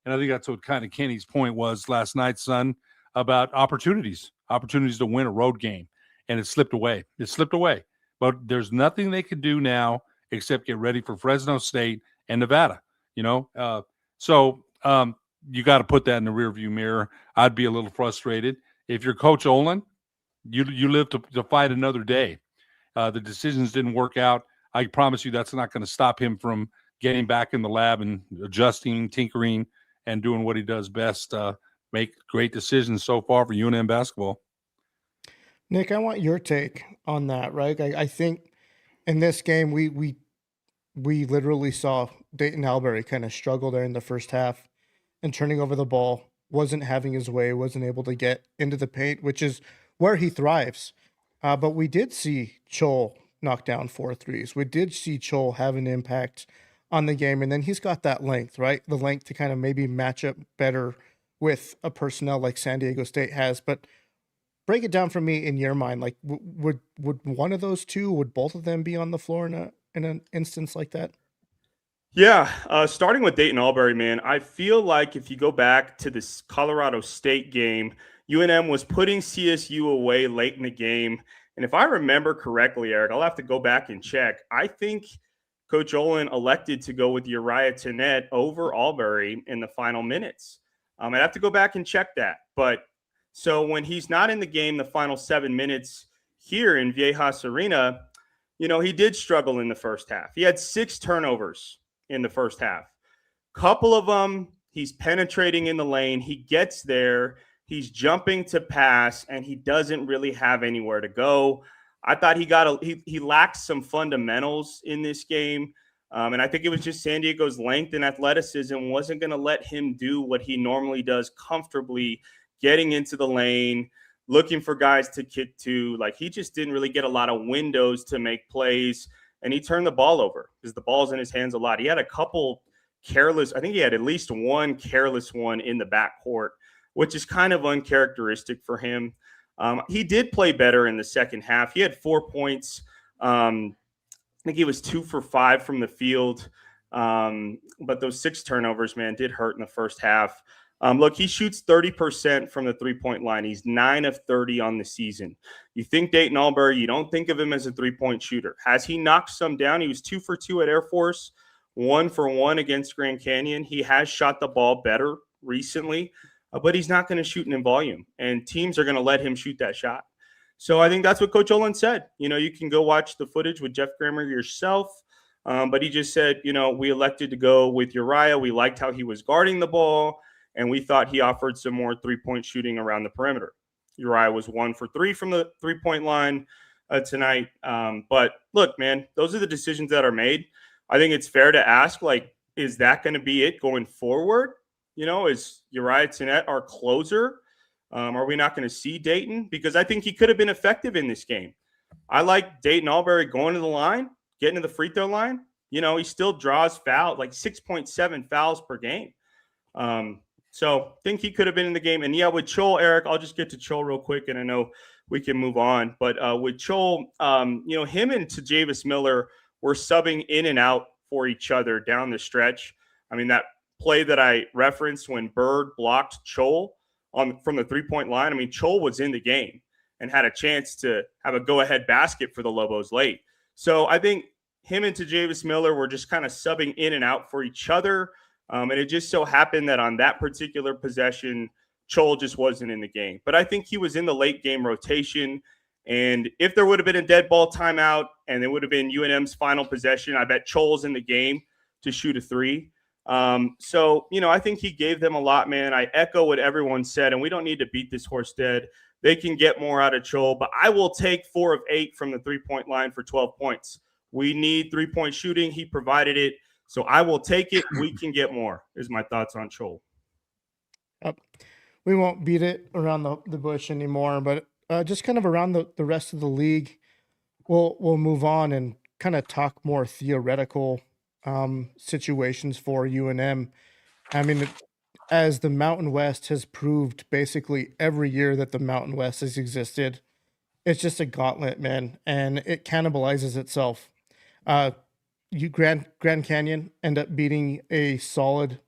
And I think that's what kind of Kenny's point was last night, son, about opportunities to win a road game. And it slipped away. But there's nothing they can do now except get ready for Fresno State and Nevada, So you got to put that in the rearview mirror. I'd be a little frustrated. If you're Coach Olin, you live to fight another day. The decisions didn't work out. I promise you that's not going to stop him from getting back in the lab and adjusting, tinkering, and doing what he does best. Make great decisions so far for UNM basketball. Nick, I want your take on that, right? I think in this game we literally saw Dayton Albury kind of struggle there in the first half and turning over the ball, wasn't having his way, wasn't able to get into the paint, which is where he thrives. But we did see Chol knock down 4 threes. We did see Chol have an impact on the game. And then he's got that length, right? The length to kind of maybe match up better with a personnel like San Diego State has. But break it down for me in your mind. Like, would one of those two, would both of them be on the floor in an instance like that? Yeah, starting with Dayton Albury, man, I feel like if you go back to this Colorado State game, UNM was putting CSU away late in the game. And if I remember correctly, Eric, I'll have to go back and check. I think Coach Olin elected to go with Uriah Tenet over Albury in the final minutes. I'd have to go back and check that. But so when he's not in the game, the final 7 minutes here in Viejas Arena, he did struggle in the first half. He had 6 turnovers in the first half. Couple of them, he's penetrating in the lane. He gets there. He's jumping to pass, and he doesn't really have anywhere to go. I thought he lacked some fundamentals in this game. And I think it was just San Diego's length and athleticism wasn't going to let him do what he normally does comfortably, getting into the lane, looking for guys to kick to. Like, he just didn't really get a lot of windows to make plays, and he turned the ball over because the ball's in his hands a lot. He had a couple careless – I think he had at least one careless one in the backcourt, which is kind of uncharacteristic for him. He did play better in the second half. He had 4 points. I think he was 2 for 5 from the field. But those 6 turnovers, man, did hurt in the first half. Look, he shoots 30% from the three-point line. He's 9 of 30 on the season. You think Dayton Albury, you don't think of him as a three-point shooter. Has he knocked some down? He was 2 for 2 at Air Force, 1 for 1 against Grand Canyon. He has shot the ball better recently, but he's not going to shoot in volume, and teams are going to let him shoot that shot. So I think that's what Coach Olin said. You can go watch the footage with Jeff Grammer yourself, but he just said, we elected to go with Uriah. We liked how he was guarding the ball, and we thought he offered some more three-point shooting around the perimeter. Uriah was 1 for 3 from the three-point line tonight. But look, man, those are the decisions that are made. I think it's fair to ask, is that going to be it going forward? Is Uriah Tenet our closer? Are we not going to see Dayton? Because I think he could have been effective in this game. I like Dayton Albury going to the line, getting to the free throw line. He still draws foul, 6.7 fouls per game. So think he could have been in the game. And with Chol, Eric, I'll just get to Chol real quick, and I know we can move on. But with Chol, him and Tajavis Miller were subbing in and out for each other down the stretch. I mean, that play that I referenced when Bird blocked Chol from the three-point line, Chol was in the game and had a chance to have a go-ahead basket for the Lobos late. So I think him and Tajavis Miller were just kind of subbing in and out for each other. And it just so happened that on that particular possession, Chol just wasn't in the game. But I think he was in the late game rotation. And if there would have been a dead ball timeout and it would have been UNM's final possession, I bet Chol's in the game to shoot a three. So, I think he gave them a lot, man. I echo what everyone said, and we don't need to beat this horse dead. They can get more out of Chol, but I will take 4 of 8 from the three-point line for 12 points. We need three-point shooting. He provided it. So I will take it. We can get more, is my thoughts on Chol. We won't beat it around the bush anymore, but just kind of around the rest of the league, we'll move on and kind of talk more theoretical situations for UNM. As the Mountain West has proved basically every year that the Mountain West has existed, it's just a gauntlet, man, and it cannibalizes itself. Grand Canyon end up beating a solid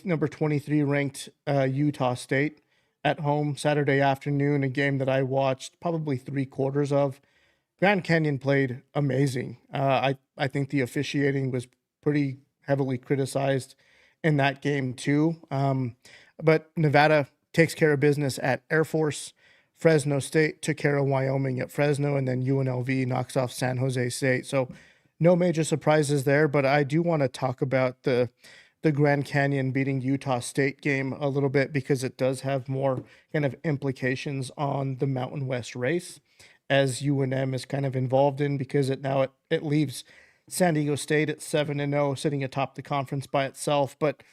number 23 ranked Utah State at home Saturday afternoon, a game that I watched probably 3/4 of. Grand Canyon played amazing. I think the officiating was pretty heavily criticized in that game too. But Nevada takes care of business at Air Force. Fresno State took care of Wyoming at Fresno, and then UNLV knocks off San Jose State. So no major surprises there, but I do want to talk about the Grand Canyon beating Utah State game a little bit because it does have more kind of implications on the Mountain West race, as UNM is kind of involved in, because it leaves San Diego State at 7-0, sitting atop the conference by itself. But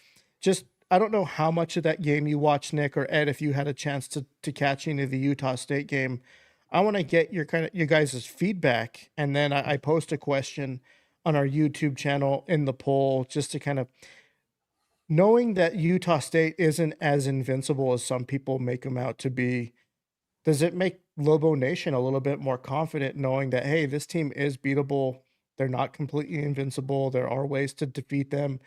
just, I don't know how much of that game you watched, Nick or Ed, if you had a chance to catch any of the Utah State game. I want to get your guys' feedback, and then I post a question on our YouTube channel in the poll, just to kind of, knowing that Utah State isn't as invincible as some people make them out to be, does it make Lobo Nation a little bit more confident knowing that, hey, this team is beatable, they're not completely invincible, there are ways to defeat them?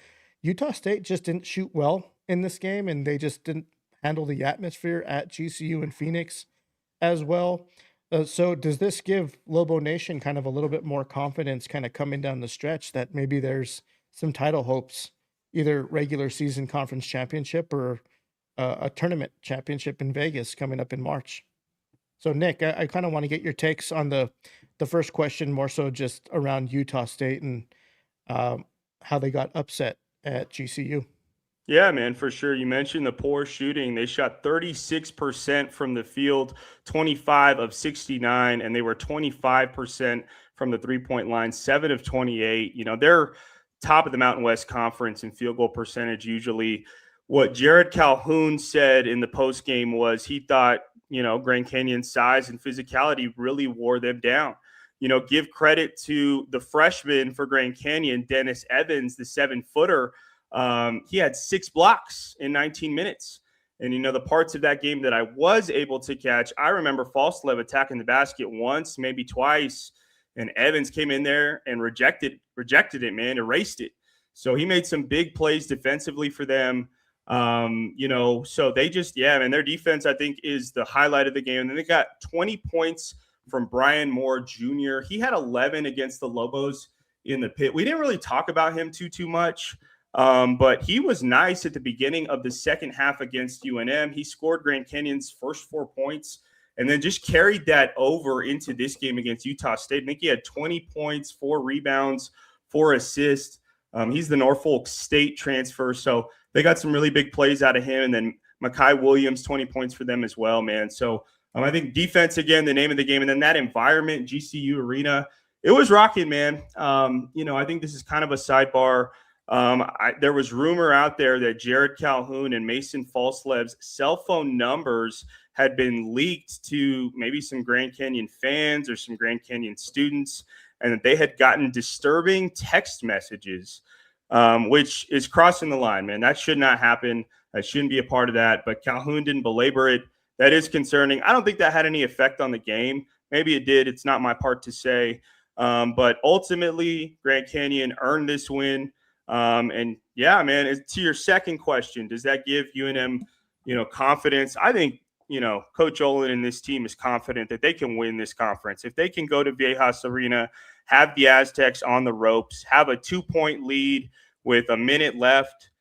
Utah State just didn't shoot well in this game, and they just didn't handle the atmosphere at GCU and Phoenix as well. So does this give Lobo Nation kind of a little bit more confidence kind of coming down the stretch that maybe there's some title hopes, either regular season conference championship or a tournament championship in Vegas coming up in March? So Nick, I kind of want to get your takes on the first question, more so just around Utah State and how they got upset at GCU. Yeah, man, for sure. You mentioned the poor shooting. They shot 36% from the field, 25 of 69, and they were 25% from the three-point line, 7 of 28. They're top of the Mountain West Conference in field goal percentage usually. What Jared Calhoun said in the postgame was he thought, Grand Canyon's size and physicality really wore them down. Give credit to the freshman for Grand Canyon, Dennis Evans, the 7-footer. He had 6 blocks in 19 minutes. And, the parts of that game that I was able to catch, I remember Falslev attacking the basket once, maybe twice, and Evans came in there and rejected it, man, erased it. So he made some big plays defensively for them. So they just, man, their defense, I think, is the highlight of the game. And then they got 20 points from Brian Moore Jr. He had 11 against the Lobos in the pit. We didn't really talk about him too much, but he was nice at the beginning of the second half against UNM. He scored Grand Canyon's first 4 points and then just carried that over into this game against Utah State. I think he had 20 points, 4 rebounds, 4 assists. He's the Norfolk State transfer, so they got some really big plays out of him. And then Makai Williams, 20 points for them as well, man. So I think defense, again, the name of the game. And then that environment, GCU Arena, it was rocking, man. I think this is kind of a sidebar. There was rumor out there that Jared Calhoun and Mason Falslev's cell phone numbers had been leaked to maybe some Grand Canyon fans or some Grand Canyon students, and that they had gotten disturbing text messages, which is crossing the line, man. That should not happen. I shouldn't be a part of that. But Calhoun didn't belabor it. That is concerning. I don't think that had any effect on the game. Maybe it did. It's not my part to say. But ultimately, Grand Canyon earned this win. And yeah, man, to your second question, does that give UNM, confidence? I think, Coach Olin and this team is confident that they can win this conference. If they can go to Viejas Arena, have the Aztecs on the ropes, have a 2-point lead with a minute left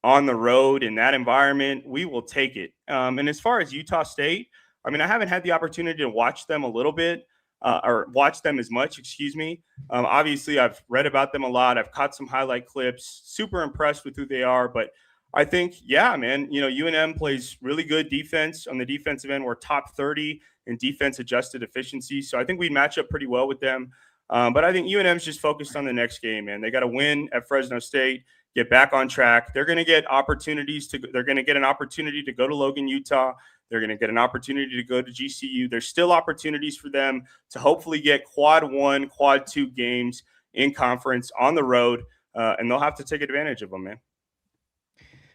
on the road in that environment, we will take it. And as far as Utah State, I haven't had the opportunity to watch them a little bit, or watch them as much, excuse me. Obviously, I've read about them a lot. I've caught some highlight clips, super impressed with who they are. But I think, man, UNM plays really good defense. On the defensive end, we're top 30 in defense adjusted efficiency. So I think we match up pretty well with them. But I think UNM's just focused on the next game, man. They got to win at Fresno State, get back on track. They're going to get they're going to get an opportunity to go to Logan, Utah. They're going to get an opportunity to go to GCU. There's still opportunities for them to hopefully get quad 1, quad 2 games in conference on the road, and they'll have to take advantage of them, man.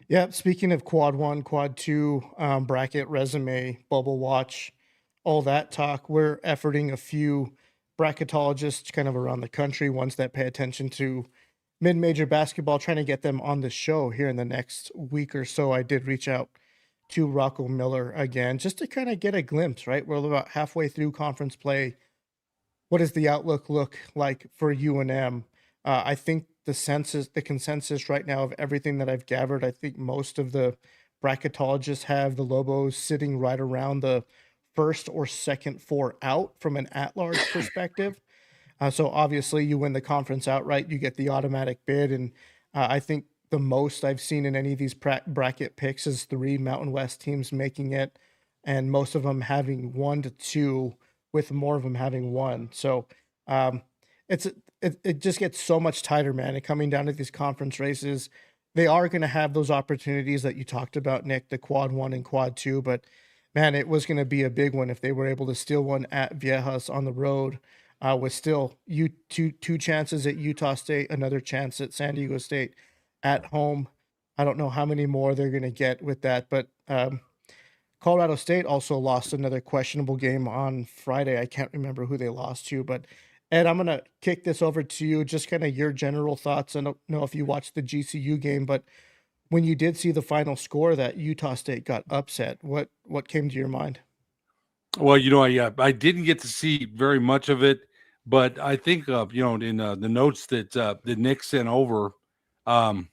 Yeah, speaking of quad 1, quad 2, bracket, resume, bubble watch, all that talk, we're efforting a few bracketologists kind of around the country, ones that pay attention to mid-major basketball, trying to get them on the show here in the next week or so. I did reach out to Rocco Miller again, just to kind of get a glimpse, right? We're about halfway through conference play. What does the outlook look like for UNM? I think the consensus right now of everything that I've gathered, I think most of the bracketologists have the Lobos sitting right around the first or second 4 out from an at-large perspective. So obviously you win the conference outright, you get the automatic bid. And I think the most I've seen in any of these bracket picks is 3 Mountain West teams making it, and most of them having 1 to 2, with more of them having 1. So it just gets so much tighter, man. And coming down to these conference races, they are going to have those opportunities that you talked about, Nick, the quad 1 and quad 2. But man, it was going to be a big one if they were able to steal one at Viejas on the road, with still two chances at Utah State, another chance at San Diego State at home. I don't know how many more they're going to get with that, but Colorado State also lost another questionable game on Friday. I can't remember who they lost to, but Ed, I'm going to kick this over to you. Just kind of your general thoughts. I don't know if you watched the GCU game, but when you did see the final score that Utah State got upset, what came to your mind? Well, I didn't get to see very much of it, but I think, in the notes that Nick sent over, that's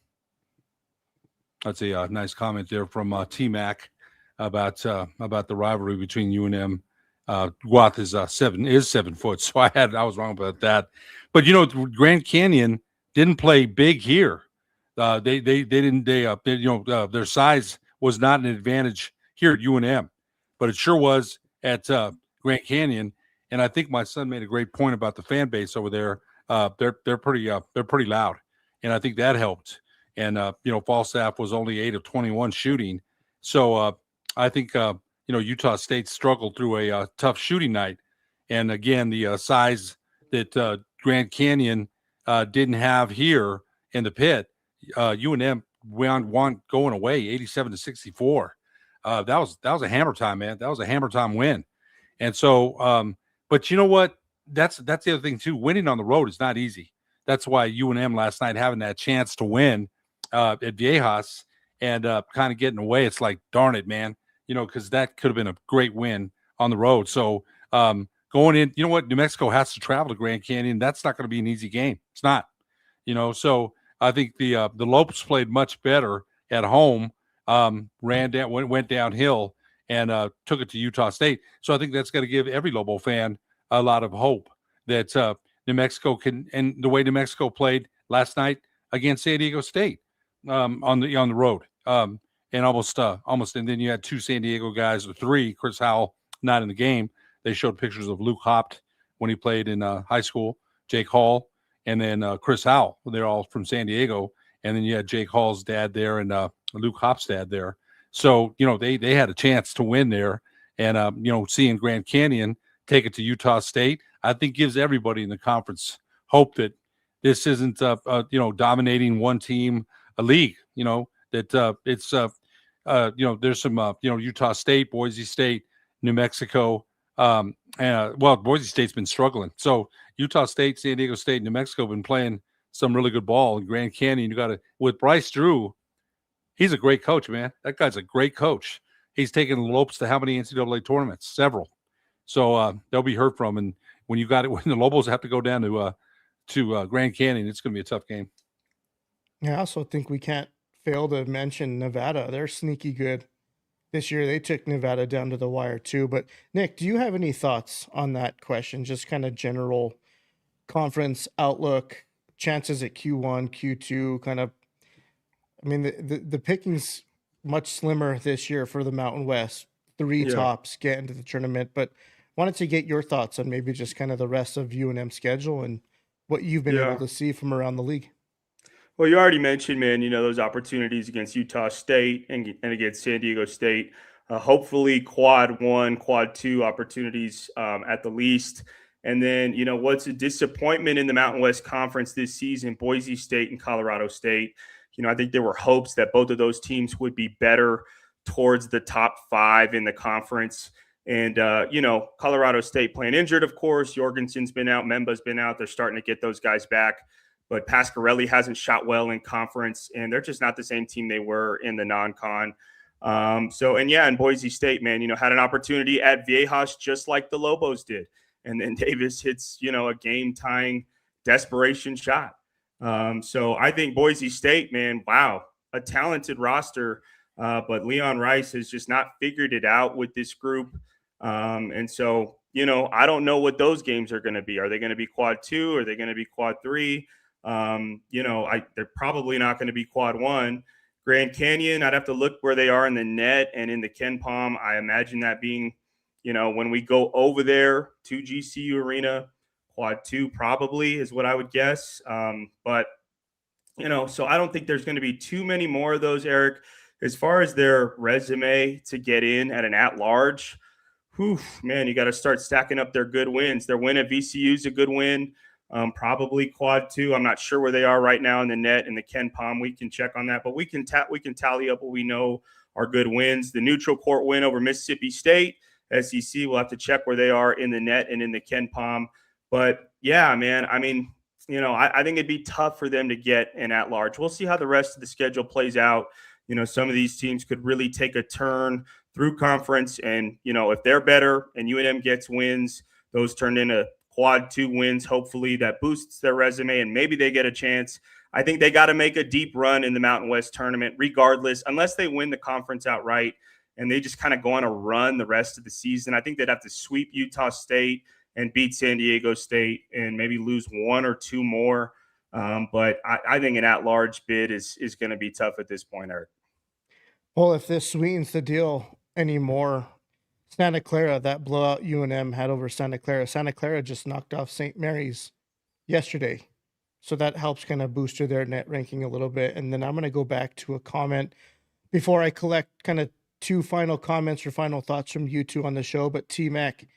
a nice comment there from T-Mac about the rivalry between UNM. Guath is 7 foot, so I was wrong about that. But Grand Canyon didn't play big here. They didn't. Their size was not an advantage here at UNM, but it sure was at Grand Canyon. And I think my son made a great point about the fan base over there. They're pretty loud, and I think that helped. And Falstaff was only 8 of 21 shooting, so I think Utah State struggled through a tough shooting night. And again, the size that Grand Canyon didn't have here in the pit, UNM won going away 87-64. That was a hammer time, man. That was a hammer time win. And so, but you know what? That's the other thing too. Winning on the road is not easy. That's why UNM last night having that chance to win at Viejas and kind of getting away. It's like, darn it, man, because that could have been a great win on the road. So going in, you know what, New Mexico has to travel to Grand Canyon. That's not going to be an easy game. It's not, So I think the Lobos played much better at home. Went downhill and took it to Utah State. So I think that's going to give every Lobo fan a lot of hope that New Mexico can, and the way New Mexico played last night against San Diego State on the road, and almost, and then you had two San Diego guys, or three. Chris Howell not in the game. They showed pictures of Luke Hopt when he played in high school, Jake Hall, and then Chris Howell. They're all from San Diego, and then you had Jake Hall's dad there and Luke Hop's dad there. So they had a chance to win there, and seeing Grand Canyon take it to Utah State, I think gives everybody in the conference hope that this isn't dominating one team a league. That it's there's some Utah State, Boise State, New Mexico. Boise State's been struggling. So Utah State, San Diego State, New Mexico have been playing some really good ball. In Grand Canyon, you got to, with Bryce Drew, he's a great coach, man. That guy's a great coach. He's taken the Lobos to how many NCAA tournaments? Several. So they'll be heard from. And when the Lobos have to go down to Grand Canyon, it's going to be a tough game. Yeah, I also think we can't fail to mention Nevada. They're sneaky good. This year, they took Nevada down to the wire too. But Nick, do you have any thoughts on that question? Just kind of general conference outlook, chances at Q1, Q2, kind of. I mean, the picking's much slimmer this year for the Mountain West. Three tops get into the tournament, but wanted to get your thoughts on maybe just kind of the rest of UNM schedule and what you've been able to see from around the league. Well, you already mentioned, man, those opportunities against Utah State and against San Diego State. Hopefully quad 1, quad 2 opportunities at the least. And then, what's a disappointment in the Mountain West Conference this season, Boise State and Colorado State. I think there were hopes that both of those teams would be better towards the top 5 in the conference. And, Colorado State playing injured, of course. Jorgensen's been out. Memba's been out. They're starting to get those guys back. But Pasquarelli hasn't shot well in conference, and they're just not the same team they were in the non-con. And Boise State, man, had an opportunity at Viejas just like the Lobos did. And then Davis hits, a game-tying desperation shot. So I think Boise State, man, wow, a talented roster. But Leon Rice has just not figured it out with this group. And so, I don't know what those games are going to be. Are they going to be quad 2? Are they going to be quad 3? They're probably not going to be quad 1. Grand Canyon, I'd have to look where they are in the net and in the Ken Palm. I imagine that being, when we go over there to GCU Arena, quad 2 probably is what I would guess. But so I don't think there's going to be too many more of those, Eric. As far as their resume to get in at an at-large, man, you got to start stacking up their good wins. Their win at VCU is a good win. Probably quad 2. I'm not sure where they are right now in the net and the Ken Palm. We can check on that, but we can tally up what we know are good wins. The neutral court win over Mississippi State, SEC. We'll have to check where they are in the net and in the Ken Palm. But yeah, man, I mean, I think it'd be tough for them to get an at-large. We'll see how the rest of the schedule plays out. Some of these teams could really take a turn through conference, and if they're better and UNM gets wins, those turn into quad 2 wins, hopefully that boosts their resume and maybe they get a chance. I think they got to make a deep run in the Mountain West tournament regardless, unless they win the conference outright and they just kind of go on a run the rest of the season. I think they'd have to sweep Utah State and beat San Diego State and maybe lose 1 or 2 more. But I think an at-large bid is going to be tough at this point, Eric. Well, if this sweetens the deal anymore, Santa Clara, that blowout UNM had over Santa Clara just knocked off St. Mary's yesterday. So that helps kind of boost their net ranking a little bit. And then I'm going to go back to a comment before I collect kind of 2 final comments or final thoughts from you two on the show. But T-Mac,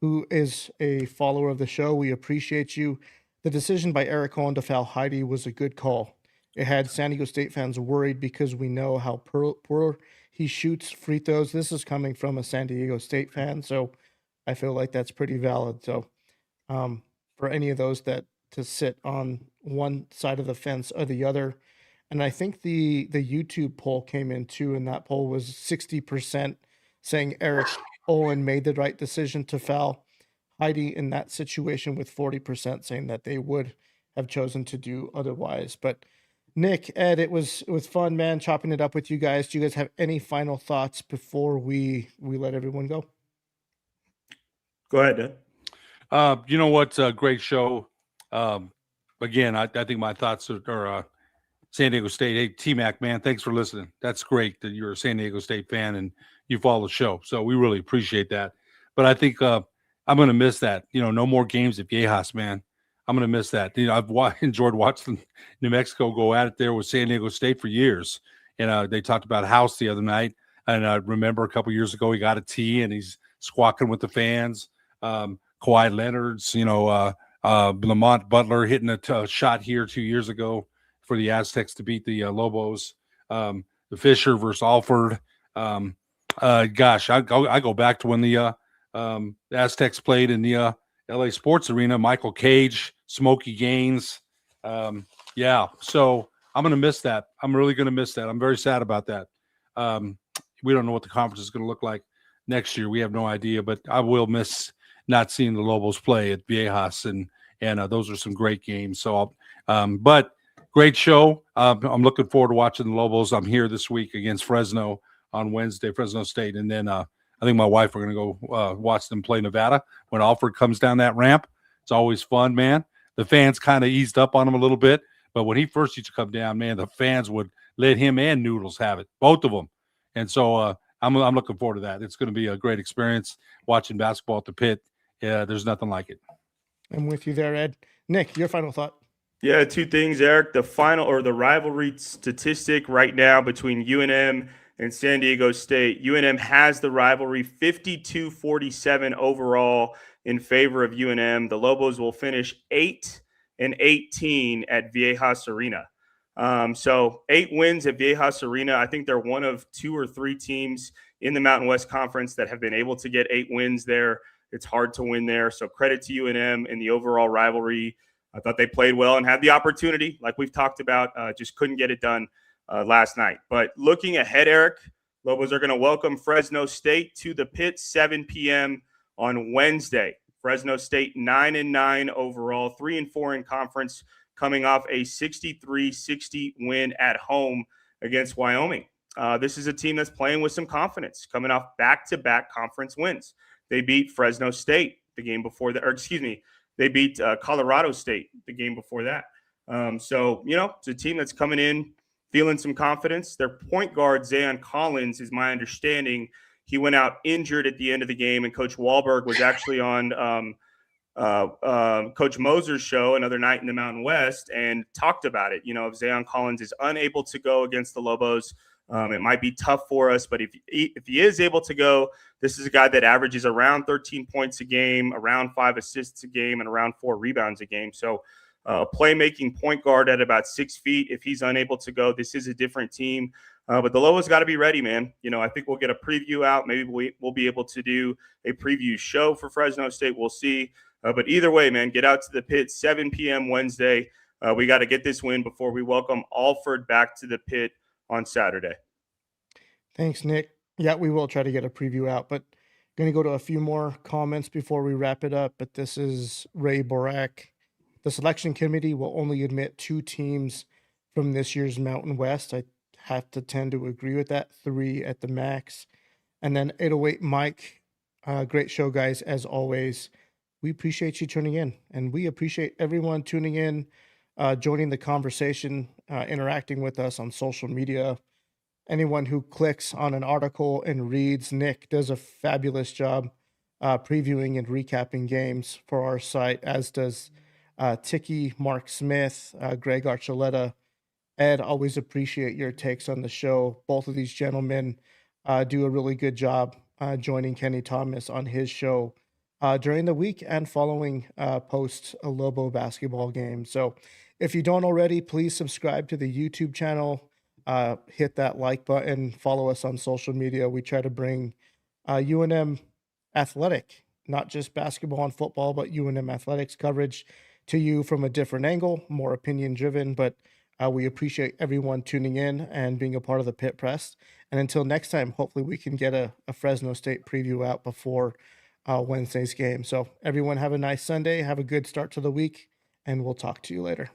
who is a follower of the show, we appreciate you. The decision by Eric Cohen to foul Heidi was a good call. It had San Diego State fans worried because we know how poor he shoots free throws. This is coming from a San Diego State fan, so I feel like that's pretty valid. So for any of those that to sit on one side of the fence or the other, And I think the YouTube poll came in too, and that poll was 60% saying Eric Olin made the right decision to foul Heidi in that situation, with 40% saying that they would have chosen to do otherwise. But Nick, Ed, it was fun, man, chopping it up with you guys. Do you guys have any final thoughts before we let everyone go? Go ahead, Dan. You know what? Great show. Again, I think my thoughts are San Diego State. Hey, T-Mac, man, thanks for listening. That's great that you're a San Diego State fan and you follow the show. So we really appreciate that. But I think I'm going to miss that. No more games at Viejas, man. I'm going to miss that. I've enjoyed watching New Mexico go at it there with San Diego State for years. And they talked about House the other night. And I remember a couple years ago, he got a tee and he's squawking with the fans. Kawhi Leonard's, Lamont Butler hitting a shot here 2 years ago for the Aztecs to beat the Lobos. The Fisher versus Alford. Gosh, I go back to when the Aztecs played in the LA Sports Arena. Michael Cage, Smokey Gaines. Yeah, so I'm going to miss that. I'm really going to miss that. I'm very sad about that. We don't know what the conference is going to look like next year. We have no idea, but I will miss not seeing the Lobos play at Viejas, and those are some great games. So, but great show. I'm looking forward to watching the Lobos. I'm here this week against Fresno on Wednesday, Fresno State, and then I think my wife are going to go watch them play Nevada when Alford comes down that ramp. It's always fun, man. The fans kind of eased up on him a little bit, but when he first used to come down, man, the fans would let him and Noodles have it, both of them. And so I'm looking forward to that. It's going to be a great experience watching basketball at the Pit. Yeah, there's nothing like it. I'm with you there, Ed. Nick, your final thought. Yeah, two things, Eric. The rivalry statistic right now between UNM and San Diego State. UNM has the rivalry 52-47 overall in favor of UNM. The Lobos will finish 8-18 at Viejas Arena. So 8 wins at Viejas Arena. I think they're one of 2 or 3 teams in the Mountain West Conference that have been able to get 8 wins there. It's hard to win there. So credit to UNM in the overall rivalry. I thought they played well and had the opportunity, like we've talked about, just couldn't get it done last night. But looking ahead, Eric, Lobos are going to welcome Fresno State to the Pit, 7 p.m. on Wednesday. Fresno State 9-9 overall, 3-4 in conference, coming off a 63-60 win at home against Wyoming. This is a team that's playing with some confidence, coming off back-to-back conference wins. They beat Fresno State the game before that, they beat Colorado State the game before that. So, it's a team that's coming in, feeling some confidence. Their point guard, Zayon Collins, is my understanding. He went out injured at the end of the game, and Coach Wahlberg was actually on Coach Moser's show, Another Night in the Mountain West, and talked about it. If Zayon Collins is unable to go against the Lobos, it might be tough for us, but if he is able to go, this is a guy that averages around 13 points a game, around 5 assists a game, and around 4 rebounds a game. So a playmaking point guard at about 6 feet. If he's unable to go, this is a different team. But the Lobos got to be ready, man. I think we'll get a preview out. Maybe we'll be able to do a preview show for Fresno State. We'll see. But either way, man, get out to the Pit, 7 p.m. Wednesday. We got to get this win before we welcome Alford back to the Pit on Saturday. Thanks, Nick. Yeah, we will try to get a preview out, but going to go to a few more comments before we wrap it up. But this is Ray Borak. The selection committee will only admit 2 teams from this year's Mountain West. I have to tend to agree with that. 3 at the max. And then 808 Mike. Great show, guys, as always. We appreciate you tuning in, and we appreciate everyone tuning in, joining the conversation, interacting with us on social media. Anyone who clicks on an article and reads, Nick does a fabulous job previewing and recapping games for our site, as does Tiki, Mark Smith, Greg Archuleta. Ed, always appreciate your takes on the show. Both of these gentlemen do a really good job joining Kenny Thomas on his show during the week and following post a Lobo basketball game. So if you don't already, please subscribe to the YouTube channel. Hit that like button, follow us on social media. We try to bring UNM athletic, not just basketball and football, but UNM athletics coverage to you from a different angle, more opinion driven, but We appreciate everyone tuning in and being a part of the Pit Press. And until next time, hopefully we can get a Fresno State preview out before Wednesday's game. So everyone have a nice Sunday. Have a good start to the week, and we'll talk to you later.